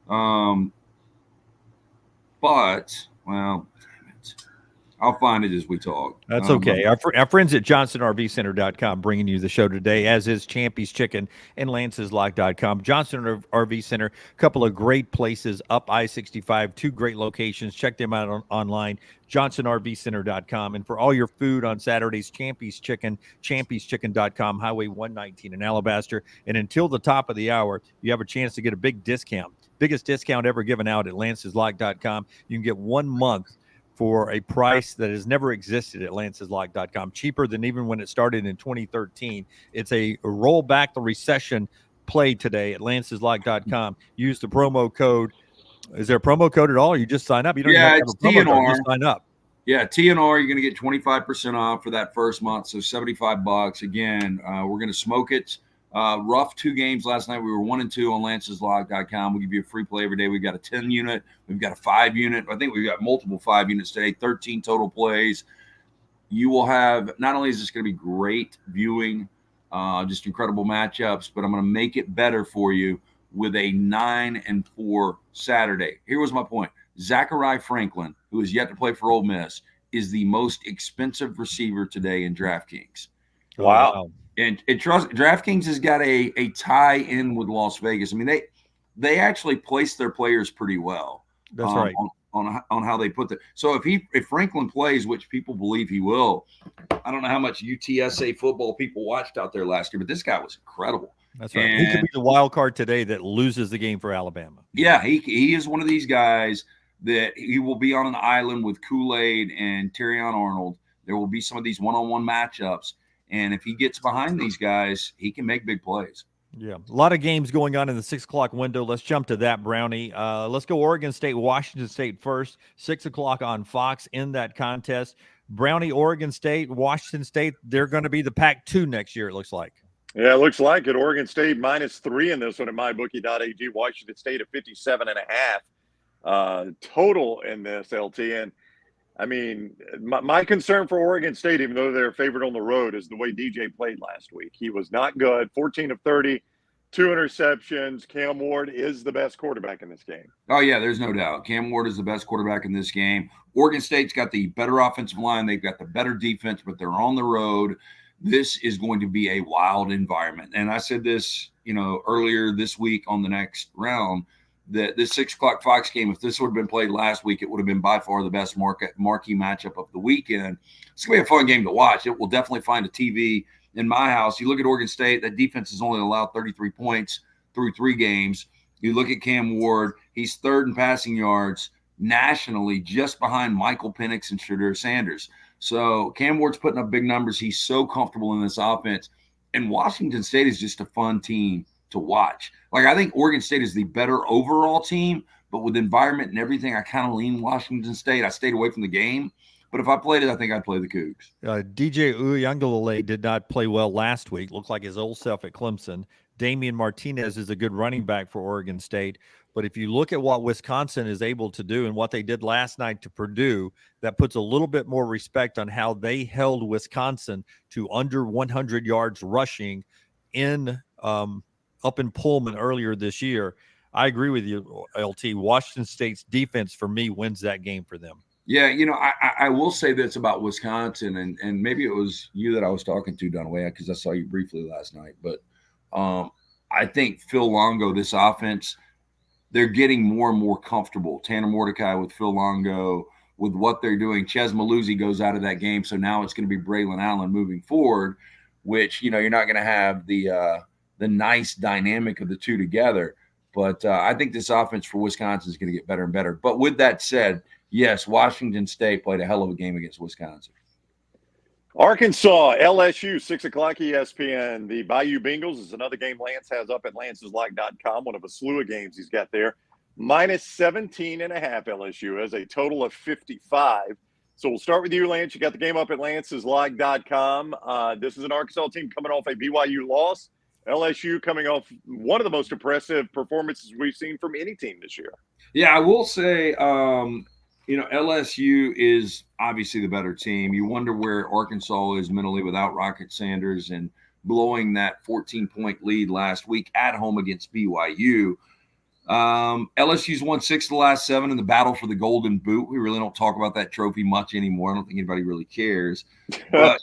But well, damn it. I'll find it as we talk. That's okay. Our friends at JohnstonRVCenter.com bringing you the show today, as is Champy's Chicken and Lance'sLock.com. Johnston RV Center, a couple of great places up I-65, 2 great locations. Check them out online, JohnstonRVCenter.com. And for all your food on Saturdays, Champy's Chicken, Champy'sChicken.com, Highway 119 in Alabaster. And until the top of the hour, you have a chance to get a big discount. Biggest discount ever given out at Lance'sLock.com. You can get 1 month for a price that has never existed at Lance'sLock.com, cheaper than even when it started in 2013. It's a roll back the recession play today at Lance'sLock.com. Use the promo code. Is there a promo code at all? Or you just sign up? You don't even have to have a promo code. Just sign up. Yeah, TNR, you're going to get 25% off for that first month, so $75. Again, we're going to smoke it. Rough 2 games last night. We were 1-2 on Lance'sLock.com. We'll give you a free play every day. We've got a 10 unit. We've got a 5 unit. I think we've got multiple 5 units today, 13 total plays. You will have, not only is this going to be great viewing, just incredible matchups, but I'm going to make it better for you with a 9-4 Saturday. Here was my point. Zachary Franklin, who is yet to play for Ole Miss, is the most expensive receiver today in DraftKings. Wow. And DraftKings has got a tie in with Las Vegas. I mean, they actually place their players pretty well. That's right. On how they put the. So if Franklin plays, which people believe he will, I don't know how much UTSA football people watched out there last year, but this guy was incredible. That's right. He could be the wild card today that loses the game for Alabama. Yeah, he is one of these guys that he will be on an island with Kool-Aid and Terrion Arnold. There will be some of these one-on-one matchups. And if he gets behind these guys, he can make big plays. Yeah, a lot of games going on in the 6 o'clock window. Let's jump to that, Brownie. Let's go Oregon State, Washington State first. 6 o'clock on Fox in that contest. Brownie, Oregon State, Washington State, they're going to be the Pac-2 next year, it looks like. Yeah, it looks like it. Oregon State -3 in this one at mybookie.ag. Washington State at 57.5. total in this, LT. And I mean, my concern for Oregon State, even though they're favored on the road, is the way DJ played last week. He was not good. 14 of 30, 2 interceptions. Cam Ward is the best quarterback in this game. Oh, yeah, there's no doubt. Cam Ward is the best quarterback in this game. Oregon State's got the better offensive line. They've got the better defense, but they're on the road. This is going to be a wild environment. And I said this, earlier this week on the next round, that this 6 o'clock Fox game, if this would have been played last week, it would have been by far the best marquee matchup of the weekend. It's going to be a fun game to watch. It will definitely find a TV in my house. You look at Oregon State, that defense has only allowed 33 points through 3 games. You look at Cam Ward, he's 3rd in passing yards nationally, just behind Michael Penix and Shadur Sanders. So Cam Ward's putting up big numbers. He's so comfortable in this offense. And Washington State is just a fun team to watch. Like, I think Oregon State is the better overall team, but with environment and everything, I kind of lean Washington State. I stayed away from the game, but if I played it, I think I'd play the Cougs. DJ Uiagalelei did not play well last week. Looked like his old self at Clemson. Damian Martinez is a good running back for Oregon State. But if you look at what Wisconsin is able to do and what they did last night to Purdue, that puts a little bit more respect on how they held Wisconsin to under 100 yards rushing up in Pullman earlier this year. I agree with you, LT. Washington State's defense, for me, wins that game for them. Yeah, I will say this about Wisconsin, and maybe it was you that I was talking to, Dunaway, because I saw you briefly last night. But I think Phil Longo, this offense, they're getting more and more comfortable. Tanner Mordecai with Phil Longo, with what they're doing. Ches Maluzzi goes out of that game, so now it's going to be Braylon Allen moving forward, which, you're not going to have the nice dynamic of the two together. But I think this offense for Wisconsin is going to get better and better. But with that said, yes, Washington State played a hell of a game against Wisconsin. Arkansas, LSU, 6 o'clock ESPN. The Bayou Bengals is another game Lance has up at lanceslike.com, one of a slew of games he's got there. Minus 17.5 LSU has a total of 55. So we'll start with you, Lance. You got the game up at lanceslike.com. This is an Arkansas team coming off a BYU loss. LSU coming off one of the most impressive performances we've seen from any team this year. Yeah, I will say, LSU is obviously the better team. You wonder where Arkansas is mentally without Rocket Sanders and blowing that 14-point lead last week at home against BYU. LSU's won 6 of the last 7 in the battle for the Golden Boot. We really don't talk about that trophy much anymore. I don't think anybody really cares. But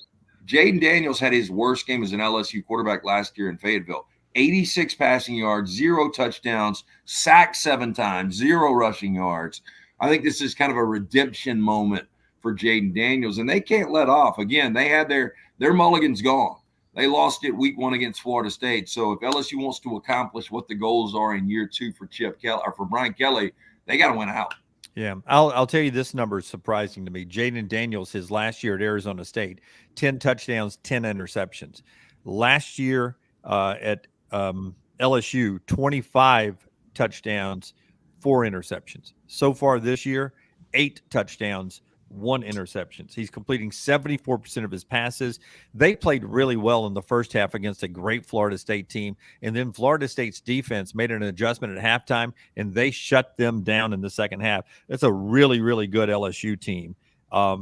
Jaden Daniels had his worst game as an LSU quarterback last year in Fayetteville. 86 passing yards, 0 touchdowns, sacked 7 times, 0 rushing yards. I think this is kind of a redemption moment for Jaden Daniels, and they can't let off. Again, they had their mulligans gone. They lost it week 1 against Florida State. So if LSU wants to accomplish what the goals are in year 2 for Chip Kelly or for Brian Kelly, they got to win out. Yeah, I'll tell you, this number is surprising to me. Jaden Daniels, his last year at Arizona State, 10 touchdowns, 10 interceptions. Last year at LSU, 25 touchdowns, 4 interceptions. So far this year, 8 touchdowns, 1 interception. He's completing 74% of his passes. They played really well in the first half against a great Florida State team. And then Florida State's defense made an adjustment at halftime, and they shut them down in the second half. That's a really, really good LSU team.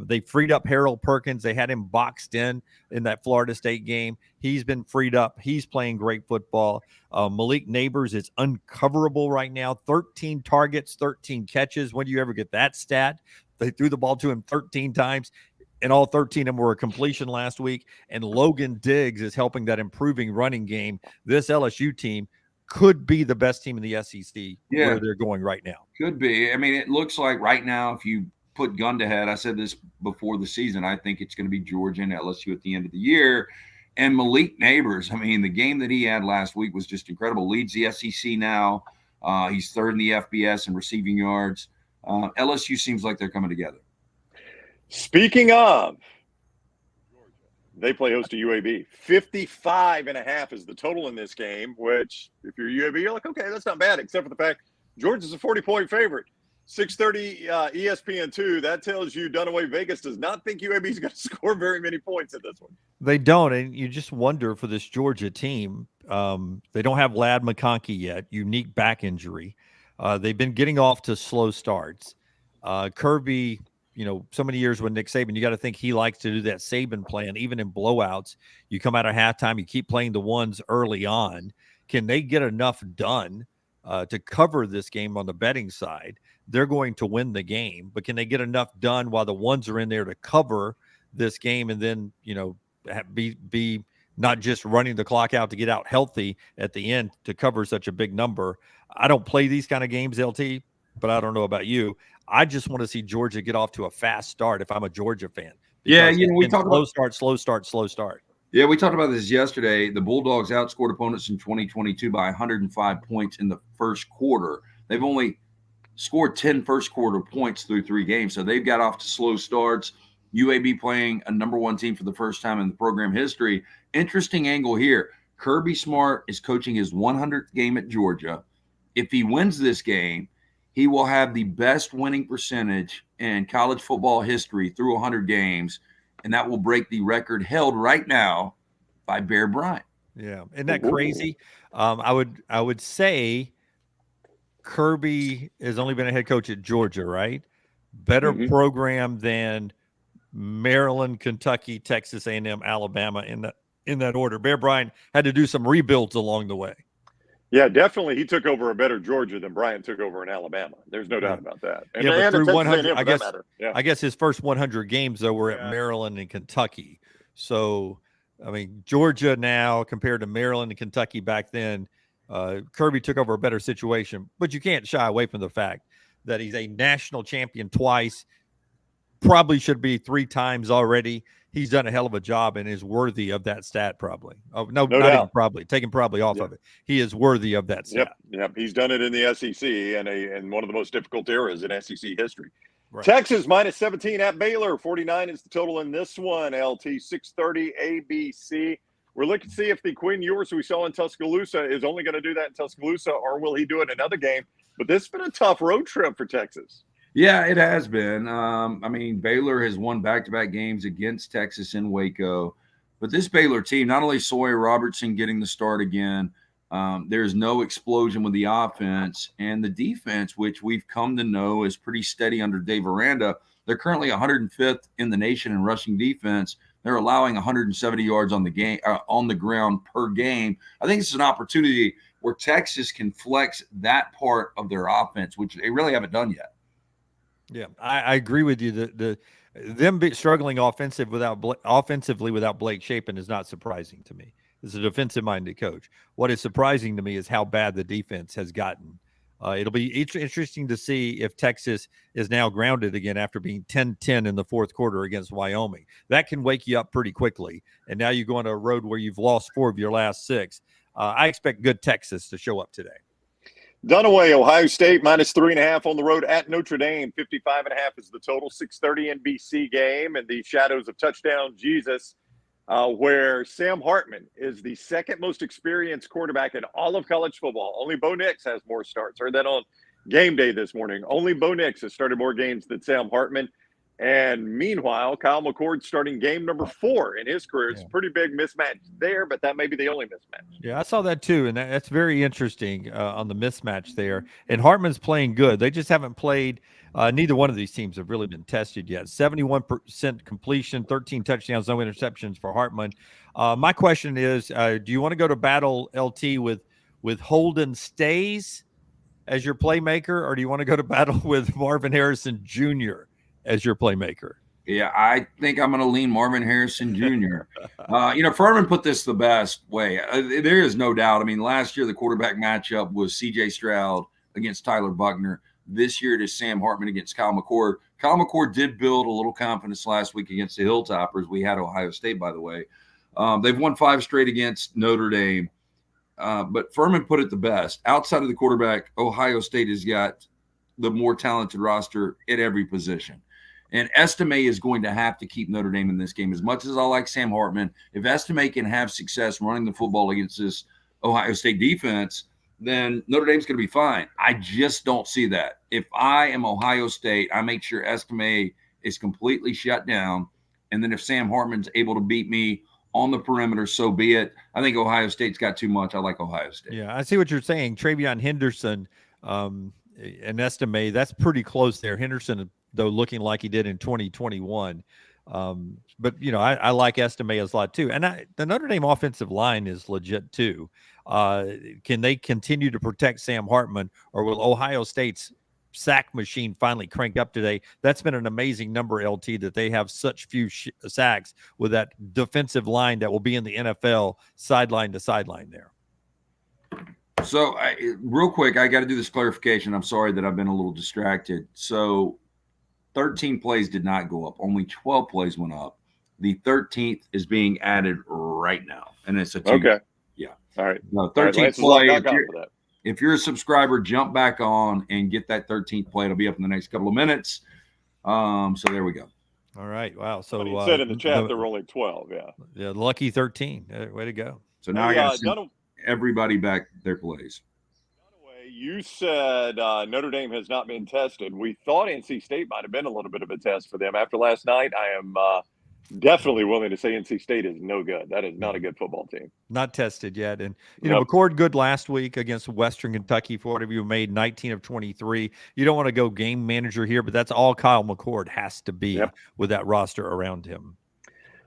They freed up Harold Perkins. They had him boxed in that Florida State game. He's been freed up. He's playing great football. Malik Neighbors is uncoverable right now. 13 targets, 13 catches. When do you ever get that stat? They threw the ball to him 13 times, and all 13 of them were a completion last week. And Logan Diggs is helping that improving running game. This LSU team could be the best team in the SEC where they're going right now. Could be. I mean, it looks like right now, if you put gun to head, I said this before the season, I think it's going to be Georgia and LSU at the end of the year. And Malik Neighbors, I mean, the game that he had last week was just incredible. Leads the SEC now. He's 3rd in the FBS in receiving yards. LSU seems like they're coming together. Speaking of, they play host to UAB. 55.5 is the total in this game, which if you're UAB, you're like, okay, that's not bad, except for the fact Georgia's a 40-point favorite. 6:30 ESPN2. That tells you Dunaway Vegas does not think UAB is going to score very many points in this one. They don't, and you just wonder for this Georgia team. They don't have Ladd McConkey yet, unique back injury. They've been getting off to slow starts. Kirby, so many years with Nick Saban, you got to think he likes to do that Saban plan, even in blowouts. You come out of halftime, you keep playing the ones early on. Can they get enough done to cover this game on the betting side? They're going to win the game, but can they get enough done while the ones are in there to cover this game and then, be not just running the clock out to get out healthy at the end to cover such a big number? I don't play these kind of games, LT, but I don't know about you. I just want to see Georgia get off to a fast start if I'm a Georgia fan. Yeah, we talked about slow start. Yeah, we talked about this yesterday. The Bulldogs outscored opponents in 2022 by 105 points in the first quarter. They've only scored 10 first quarter points through 3 games, so they've got off to slow starts. UAB playing a number 1 team for the first time in the program history. Interesting angle here. Kirby Smart is coaching his 100th game at Georgia. If he wins this game, he will have the best winning percentage in college football history through 100 games, and that will break the record held right now by Bear Bryant. Yeah, isn't that crazy? I would say Kirby has only been a head coach at Georgia, right? Better program than Maryland, Kentucky, Texas A&M, Alabama in that order. Bear Bryant had to do some rebuilds along the way. Yeah, definitely. He took over a better Georgia than Bryant took over in Alabama. There's no doubt about that. And, but through 100, I guess his first 100 games though were at Maryland and Kentucky. So, I mean, Georgia now compared to Maryland and Kentucky back then, Kirby took over a better situation. But you can't shy away from the fact that he's a national champion twice. Probably should be 3 times already. He's done a hell of a job and is worthy of that stat. Probably. Oh, no, not even probably. Take him probably off of it. He is worthy of that stat. Yep. He's done it in the SEC and one of the most difficult eras in SEC history. Right. Texas minus 17 at Baylor. 49 is the total in this one. LT 630 ABC. We're looking to see if the Quinn Ewers we saw in Tuscaloosa is only going to do that in Tuscaloosa, or will he do it in another game? But this has been a tough road trip for Texas. Yeah, it has been. I mean, Baylor has won back-to-back games against Texas in Waco. But this Baylor team, not only Sawyer Robertson getting the start again, there's no explosion with the offense. And the defense, which we've come to know is pretty steady under Dave Aranda, they're currently 105th in the nation in rushing defense. They're allowing 170 yards on the ground per game. I think it's an opportunity where Texas can flex that part of their offense, which they really haven't done yet. Yeah, I agree with you. Them struggling offensively without Blake Shapen is not surprising to me. As a defensive-minded coach, what is surprising to me is how bad the defense has gotten. It'll be interesting to see if Texas is now grounded again after being 10-10 in the fourth quarter against Wyoming. That can wake you up pretty quickly, and now you go on a road where you've lost 4 of your last 6. I expect good Texas to show up today. Dunaway, Ohio State, minus 3.5 on the road at Notre Dame. 55.5 is the total. 6:30 NBC game in the shadows of touchdown Jesus, where Sam Hartman is the second most experienced quarterback in all of college football. Only Bo Nix has more starts. Heard that on game day this morning. Only Bo Nix has started more games than Sam Hartman. And meanwhile, Kyle McCord's starting game number 4 in his career. It's a pretty big mismatch there, but that may be the only mismatch. Yeah, I saw that too, and that's very interesting on the mismatch there. And Hartman's playing good. They just haven't played. Neither one of these teams have really been tested yet. 71% completion, 13 touchdowns, no interceptions for Hartman. My question is, do you want to go to battle, LT, with Holden Stays as your playmaker, or do you want to go to battle with Marvin Harrison Jr. as your playmaker? Yeah, I think I'm going to lean Marvin Harrison Jr. Furman put this the best way. There is no doubt. I mean, last year the quarterback matchup was C.J. Stroud against Tyler Buckner. This year it is Sam Hartman against Kyle McCord. Kyle McCord did build a little confidence last week against the Hilltoppers. We had Ohio State, by the way. They've won 5 straight against Notre Dame. But Furman put it the best. Outside of the quarterback, Ohio State has got the more talented roster at every position. And Estime is going to have to keep Notre Dame in this game. As much as I like Sam Hartman, if Estime can have success running the football against this Ohio State defense, then Notre Dame's going to be fine. I just don't see that. If I am Ohio State, I make sure Estime is completely shut down. And then if Sam Hartman's able to beat me on the perimeter, so be it. I think Ohio State's got too much. I like Ohio State. Yeah, I see what you're saying. TreVeyon Henderson an estimate. That's pretty close there. Henderson, though, looking like he did in 2021. But I like Estime a lot too. And the Notre Dame offensive line is legit too. Can they continue to protect Sam Hartman, or will Ohio State's sack machine finally crank up today? That's been an amazing number, LT, that they have such few sacks with that defensive line that will be in the NFL sideline to sideline there. So real quick, I got to do this clarification. I'm sorry that I've been a little distracted. So 13 plays did not go up. Only 12 plays went up. The 13th is being added right now. And it's a 2. Okay. Yeah. All right. No, 13th play. If you're a subscriber, jump back on and get that 13th play. It'll be up in the next couple of minutes. So there we go. All right. Wow. So he said in the chat there were only 12. Yeah. Yeah. Lucky 13. Way to go. So now I got to send everybody back their plays. Dunaway, you said Notre Dame has not been tested. We thought NC State might have been a little bit of a test for them. After last night, I am definitely willing to say NC State is no good. That is not a good football team. Not tested yet. And, McCord good last week against Western Kentucky. For whatever you made, 19 of 23. You don't want to go game manager here, but that's all Kyle McCord has to be with that roster around him.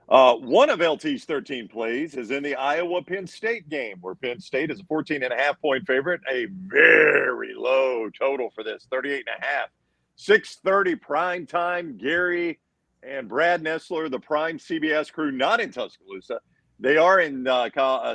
One of LT's 13 plays is in the Iowa-Penn State game, where Penn State is a 14.5-point favorite, a very low total for this, 38.5. 6:30 prime time. Gary and Brad Nessler, the prime CBS crew, not in Tuscaloosa. They are in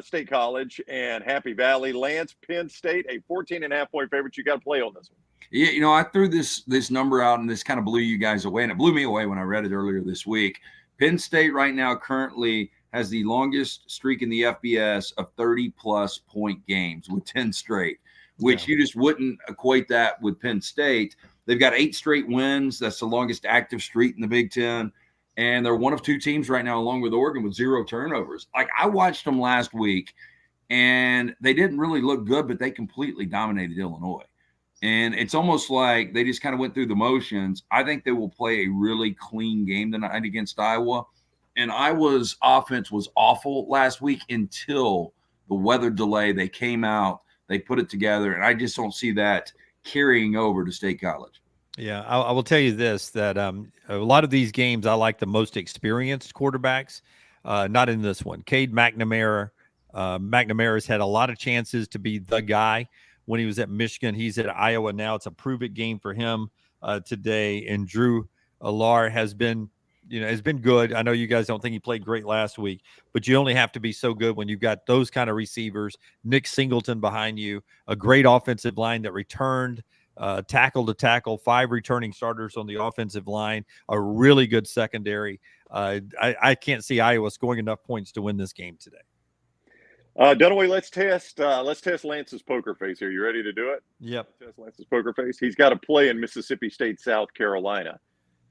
State College and Happy Valley. Lance, Penn State, a 14.5-point favorite. You got to play on this one. Yeah, I threw this number out, and this kind of blew you guys away, and it blew me away when I read it earlier this week. Penn State right now currently has the longest streak in the FBS of 30-plus point games with 10 straight, which you just wouldn't equate that with Penn State. They've got 8 straight wins. That's the longest active streak in the Big Ten. And they're one of 2 teams right now, along with Oregon, with 0 turnovers. Like, I watched them last week, and they didn't really look good, but they completely dominated Illinois. And it's almost like they just kind of went through the motions. I think they will play a really clean game tonight against Iowa. And Iowa's offense was awful last week until the weather delay. They came out, they put it together, and I just don't see that carrying over to State College. Yeah, I will tell you this, that a lot of these games I like the most experienced quarterbacks, not in this one. Cade McNamara. McNamara's had a lot of chances to be the guy when he was at Michigan. He's at Iowa now. It's a prove-it game for him today. And Drew Allar has been good. I know you guys don't think he played great last week, but you only have to be so good when you've got those kind of receivers. Nick Singleton behind you, a great offensive line that returned tackle to tackle, 5 returning starters on the offensive line, a really good secondary. I can't see Iowa scoring enough points to win this game today. Dunaway, let's test Lance's poker face here. You ready to do it? Yep. Let's test Lance's poker face. He's got to play in Mississippi State, South Carolina.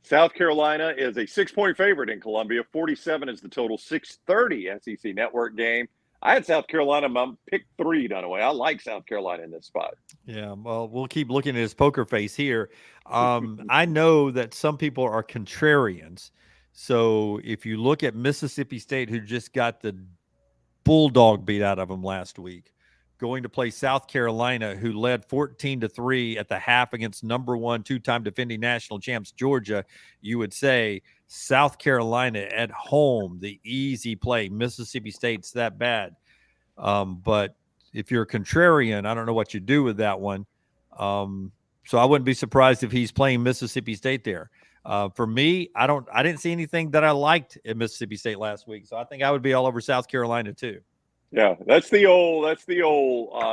South Carolina is a 6-point favorite in Columbia. 47 is the total. 6:30 SEC Network game. I had South Carolina my pick 3, Dunaway. I like South Carolina in this spot. Yeah, well, we'll keep looking at his poker face here. I know that some people are contrarians. So if you look at Mississippi State, who just got the bulldog beat out of them last week, going to play South Carolina, who led 14-3 at the half against number 1 2-time defending national champs Georgia, you would say South Carolina at home, the easy play. Mississippi State's that bad. But if you're a contrarian, I don't know what you do with that one. So I wouldn't be surprised if he's playing Mississippi State there. For me, I didn't see anything that I liked at Mississippi State last week. So I think I would be all over South Carolina too. Yeah, that's the old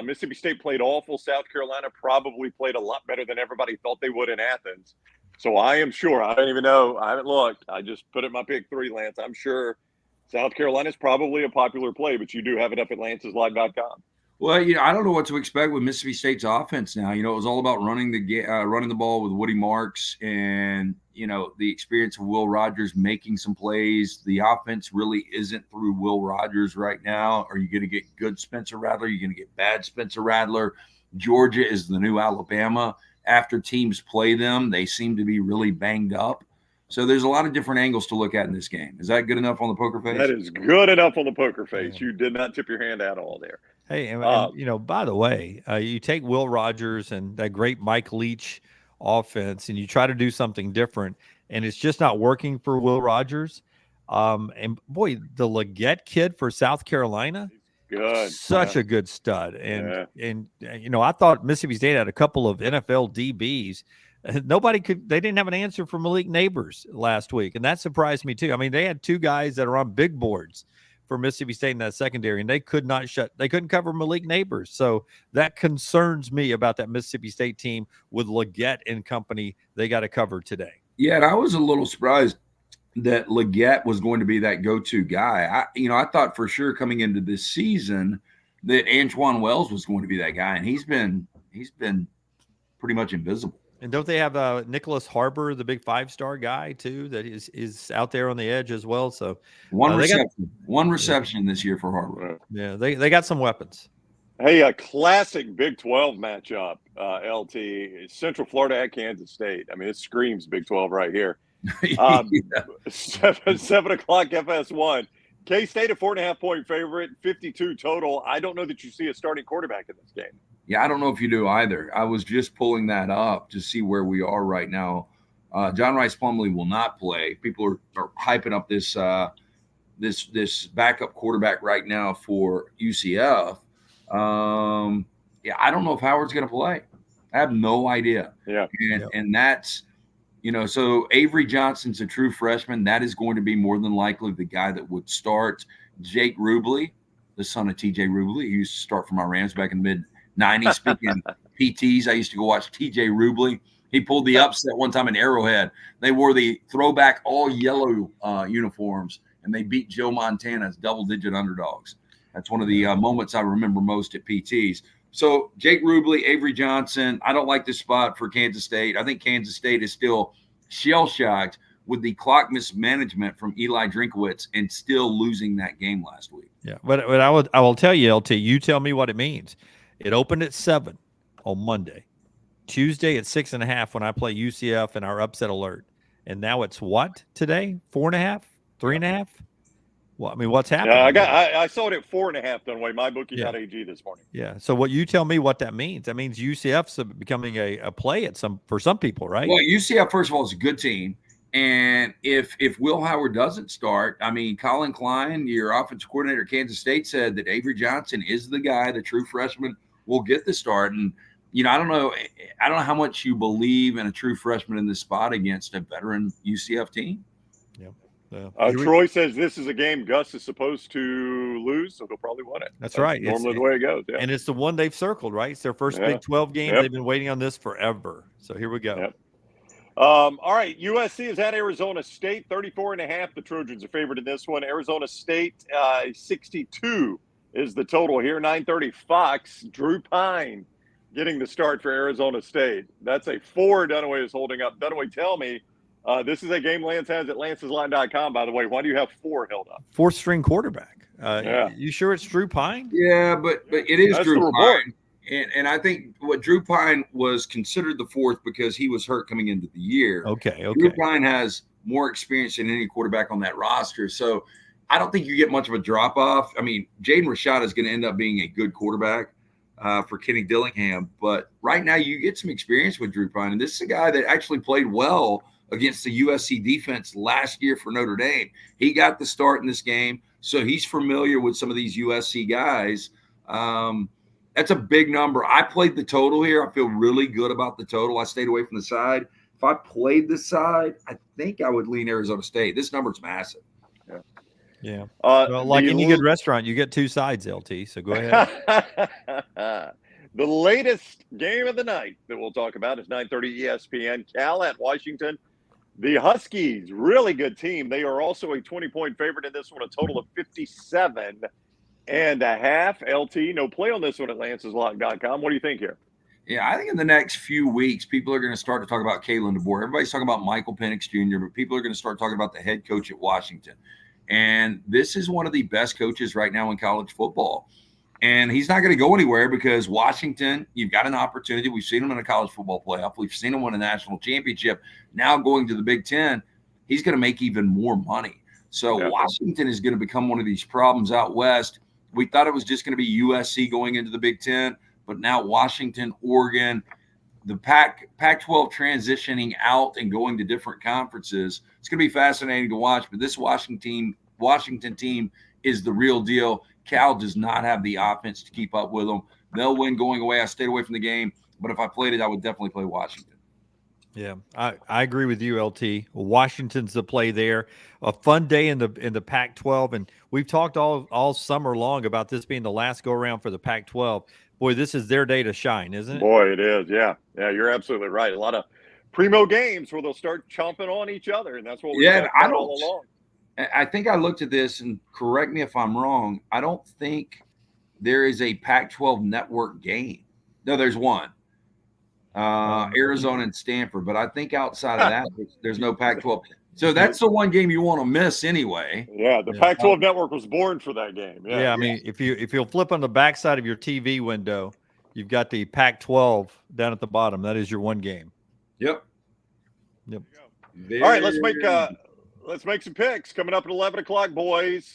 Mississippi State played awful. South Carolina probably played a lot better than everybody thought they would in Athens. So I am sure, I don't even know, I haven't looked. I just put it my pick 3, Lance. I'm sure South Carolina is probably a popular play, but you do have it up at lanceslive.com. Well, I don't know what to expect with Mississippi State's offense now. It was all about running the ball with Woody Marks and, the experience of Will Rogers making some plays. The offense really isn't through Will Rogers right now. Are you going to get good Spencer Rattler? Are you going to get bad Spencer Rattler? Georgia is the new Alabama. After teams play them, they seem to be really banged up. So there's a lot of different angles to look at in this game. Is that good enough on the poker face? That is good enough on the poker face. You did not tip your hand at all there. Hey, and by the way, you take Will Rogers and that great Mike Leach offense, and you try to do something different, and it's just not working for Will Rogers. And boy, the Leggett kid for South Carolina, Good. such a good stud. And I thought Mississippi State had a couple of NFL DBs. They didn't have an answer for Malik Neighbors last week, and that surprised me too. I mean, they had two guys that are on big boards for Mississippi State in that secondary, and they couldn't cover Malik Neighbors. So that concerns me about that Mississippi State team with Leggett and company. They got to cover today. Yeah, and I was a little surprised that Leggett was going to be that go-to guy. I thought for sure coming into this season that Antoine Wells was going to be that guy, and he's been pretty much invisible. And don't they have Nicholas Harbor, the big 5-star guy too, that is out there on the edge as well? So one reception this year for Harbor. Yeah, they got some weapons. Hey, a classic Big 12 matchup, LT, Central Florida at Kansas State. I mean, it screams Big 12 right here. 7 o'clock FS1. K-State a 4.5-point favorite, 52 total. I don't know that you see a starting quarterback in this game. Yeah, I don't know if you do either. I was just pulling that up to see where we are right now. John Rice Plumlee will not play. People are hyping up this backup quarterback right now for UCF. I don't know if Howard's going to play. I have no idea. Yeah. And that's, so Avery Johnston's a true freshman. That is going to be more than likely the guy that would start. Jake Rubley, the son of TJ Rubley, he used to start for my Rams back in the mid-'90s. Speaking PTs, I used to go watch TJ Rubley. He pulled the upset one time in Arrowhead. They wore the throwback all yellow uniforms, and they beat Joe Montana's double-digit underdogs. That's one of the moments I remember most at PTs. So Jake Rubley, Avery Johnson, I don't like this spot for Kansas State. I think Kansas State is still shell-shocked with the clock mismanagement from Eli Drinkowitz and still losing that game last week. Yeah, but I will tell you, LT, you tell me what it means. It opened at 7 on Monday. Tuesday at 6.5 when I play UCF and our upset alert. And now it's what today? 4.5? 3.5? Well, I mean, what's happening? I saw it at 4.5 Dunaway, mybookie.ag this morning. Yeah. So what you tell me what that means? That means UCF's becoming a play for some people, right? Well, UCF, first of all, is a good team. And if Will Howard doesn't start, I mean, Colin Klein, your offensive coordinator at Kansas State, said that Avery Johnson is the guy, the true freshman, will get the start. And, I don't know how much you believe in a true freshman in this spot against a veteran UCF team. Troy says this is a game Gus is supposed to lose, so they'll probably win it. That's right. Normally the way it goes. Yeah. And it's the one they've circled, right? It's their first Big 12 game. They've been waiting on this forever. So here we go. Yep. All right. USC is at Arizona State, 34.5. The Trojans are favored in this one. Arizona State, 62 is the total here. 9:30 Fox. Drew Pine getting the start for Arizona State. That's a 4 Dunaway is holding up. Dunaway, tell me, this is a game Lance has at lancesline.com, by the way. Why do you have 4 held up? 4th-string quarterback. You sure it's Drew Pine? Yeah, but it is Drew Pine. And I think what Drew Pine was considered the 4th because he was hurt coming into the year. Okay. Drew Pine has more experience than any quarterback on that roster. So I don't think you get much of a drop-off. I mean, Jaden Rashad is going to end up being a good quarterback for Kenny Dillingham. But right now you get some experience with Drew Pine. And this is a guy that actually played well against the USC defense last year for Notre Dame. He got the start in this game, so he's familiar with some of these USC guys. That's a big number. I played the total here. I feel really good about the total. I stayed away from the side. If I played the side, I think I would lean Arizona State. This number's massive. Yeah. Well, like any good restaurant, you get 2 sides, LT, so go ahead. The latest game of the night that we'll talk about is 9:30 ESPN. Cal at Washington. The Huskies, really good team. They are also a 20-point favorite in this one, a total of 57.5. LT, no play on this one at lanceslock.com. What do you think here? Yeah, I think in the next few weeks, people are going to start to talk about Kalen DeBoer. Everybody's talking about Michael Penix Jr., but people are going to start talking about the head coach at Washington. And this is one of the best coaches right now in college football. And he's not going to go anywhere because Washington, you've got an opportunity. We've seen him in a college football playoff. We've seen him win a national championship. Now going to the Big Ten, he's going to make even more money. So Washington is going to become one of these problems out west. We thought it was just going to be USC going into the Big Ten, but now Washington, Oregon, the Pac-12 transitioning out and going to different conferences. It's going to be fascinating to watch, but this Washington team is the real deal. Cal does not have the offense to keep up with them. They'll win going away. I stayed away from the game, but if I played it, I would definitely play Washington. Yeah, I agree with you, LT. Washington's the play there. A fun day in the Pac-12, and we've talked all summer long about this being the last go around for the Pac-12. Boy, this is their day to shine, isn't it? Boy, it is. Yeah, you're absolutely right. A lot of primo games where they'll start chomping on each other, and that's what we've talked about all along. I think I looked at this, and correct me if I'm wrong. I don't think there is a Pac-12 network game. No, there's one. Arizona and Stanford, but I think outside of that, there's no Pac-12. So that's the one game you want to miss anyway. Yeah, the Pac-12 network was born for that game. Yeah, I mean, if you'll flip on the backside of your TV window, you've got the Pac-12 down at the bottom. That is your one game. Yep. All right, let's make some picks coming up at 11 o'clock, boys.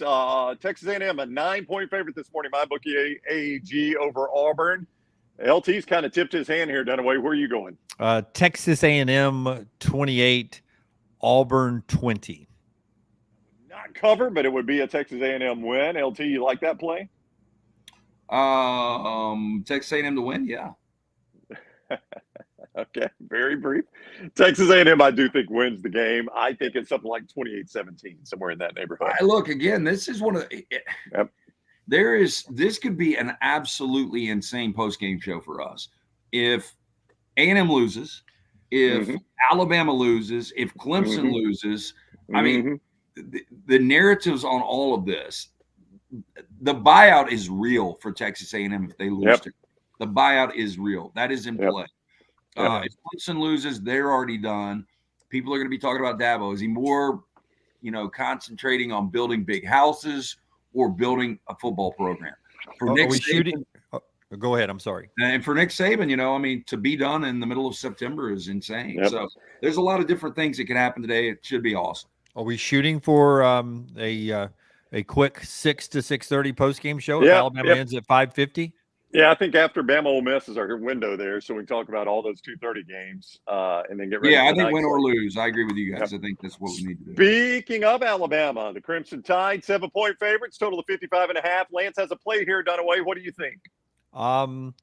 Texas A&M a 9-point favorite this morning. MyBookie AG over Auburn. LT's kind of tipped his hand here, Dunaway. Where are you going? Texas A&M 28, Auburn 20. Not cover, but it would be a Texas A&M win. LT, you like that play? Texas A&M to win, yeah. Okay, very brief. Texas A&M, I do think, wins the game. I think it's something like 28-17, somewhere in that neighborhood. Look, again, this is one of the yep. This could be an absolutely insane post-game show for us. If A&M loses, if Alabama loses, if Clemson loses, I mean, the narratives on all of this, the buyout is real for Texas A&M if they lose. The buyout is real. That is in play. If Clemson loses, they're already done. People are going to be talking about Dabo. Is he more, concentrating on building big houses or building a football program? For Nick Saban, go ahead. I'm sorry. And for Nick Saban, to be done in the middle of September is insane. So there's a lot of different things that can happen today. It should be awesome. Are we shooting for a quick 6 to 6:30 post game show if Alabama ends at 5:50? Yeah, I think after Bama-Ole Miss is our window there, so we can talk about all those 2:30 games and then get ready. Yeah, I think win or lose. I agree with you guys. I think that's what we need to do. Speaking of Alabama, the Crimson Tide, 7-point favorites, total of 55.5. Lance has a play here, Dunaway. What do you think? I'm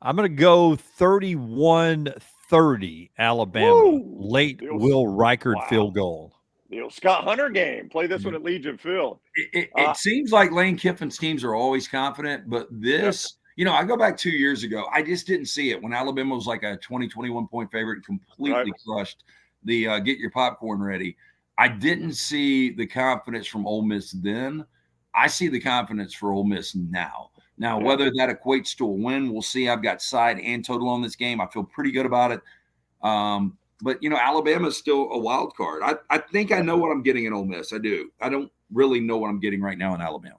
going to go 31-30 Alabama. Woo! Late Will Reichard field goal. The Scott Hunter game. Play this one at Legion Field. It seems like Lane Kiffin's teams are always confident, but this – I go back 2 years ago. I just didn't see it when Alabama was like a 21-point favorite and completely crushed the get your popcorn ready. I didn't see the confidence from Ole Miss then. I see the confidence for Ole Miss now. Now, whether that equates to a win, we'll see. I've got side and total on this game. I feel pretty good about it. But, Alabama is still a wild card. I think I know what I'm getting in Ole Miss. I do. I don't really know what I'm getting right now in Alabama.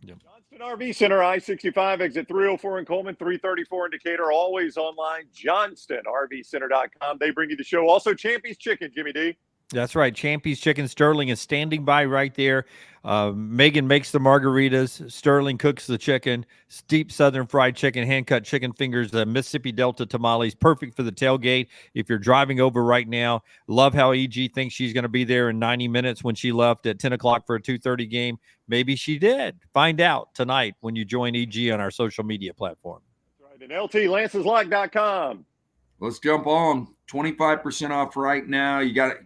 Johnston RV Center, I-65, exit 304 in Coleman, 334 in Decatur, always online, JohnstonRVCenter.com. They bring you the show. Also, Champy's Chicken, Jimmy D. That's right. Champy's Chicken. Sterling is standing by right there. Megan makes the margaritas. Sterling cooks the chicken. Deep Southern fried chicken, hand-cut chicken fingers, Mississippi Delta tamales. Perfect for the tailgate. If you're driving over right now, love how EG thinks she's going to be there in 90 minutes when she left at 10 o'clock for a 2:30 game. Maybe she did. Find out tonight when you join EG on our social media platform. That's right. And LTLancesLock.com. Let's jump on. 25% off right now. You got it.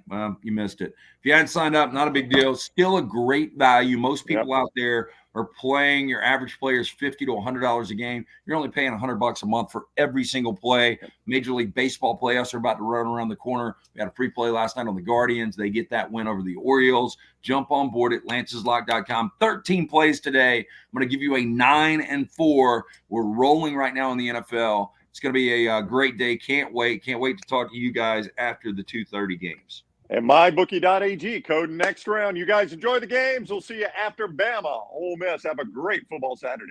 You missed it. If you hadn't signed up, not a big deal. Still a great value. Most people out there are playing. Your average player is $50 to $100 a game. You're only paying $100 a month for every single play. Major League Baseball playoffs are about to run around the corner. We had a free play last night on the Guardians. They get that win over the Orioles. Jump on board at lanceslock.com. 13 plays today. I'm going to give you a 9-4. We're rolling right now in the NFL. It's going to be a great day. Can't wait. Can't wait to talk to you guys after the 2:30 games. And mybookie.ag, code next round. You guys enjoy the games. We'll see you after Bama. Ole Miss. Have a great football Saturday.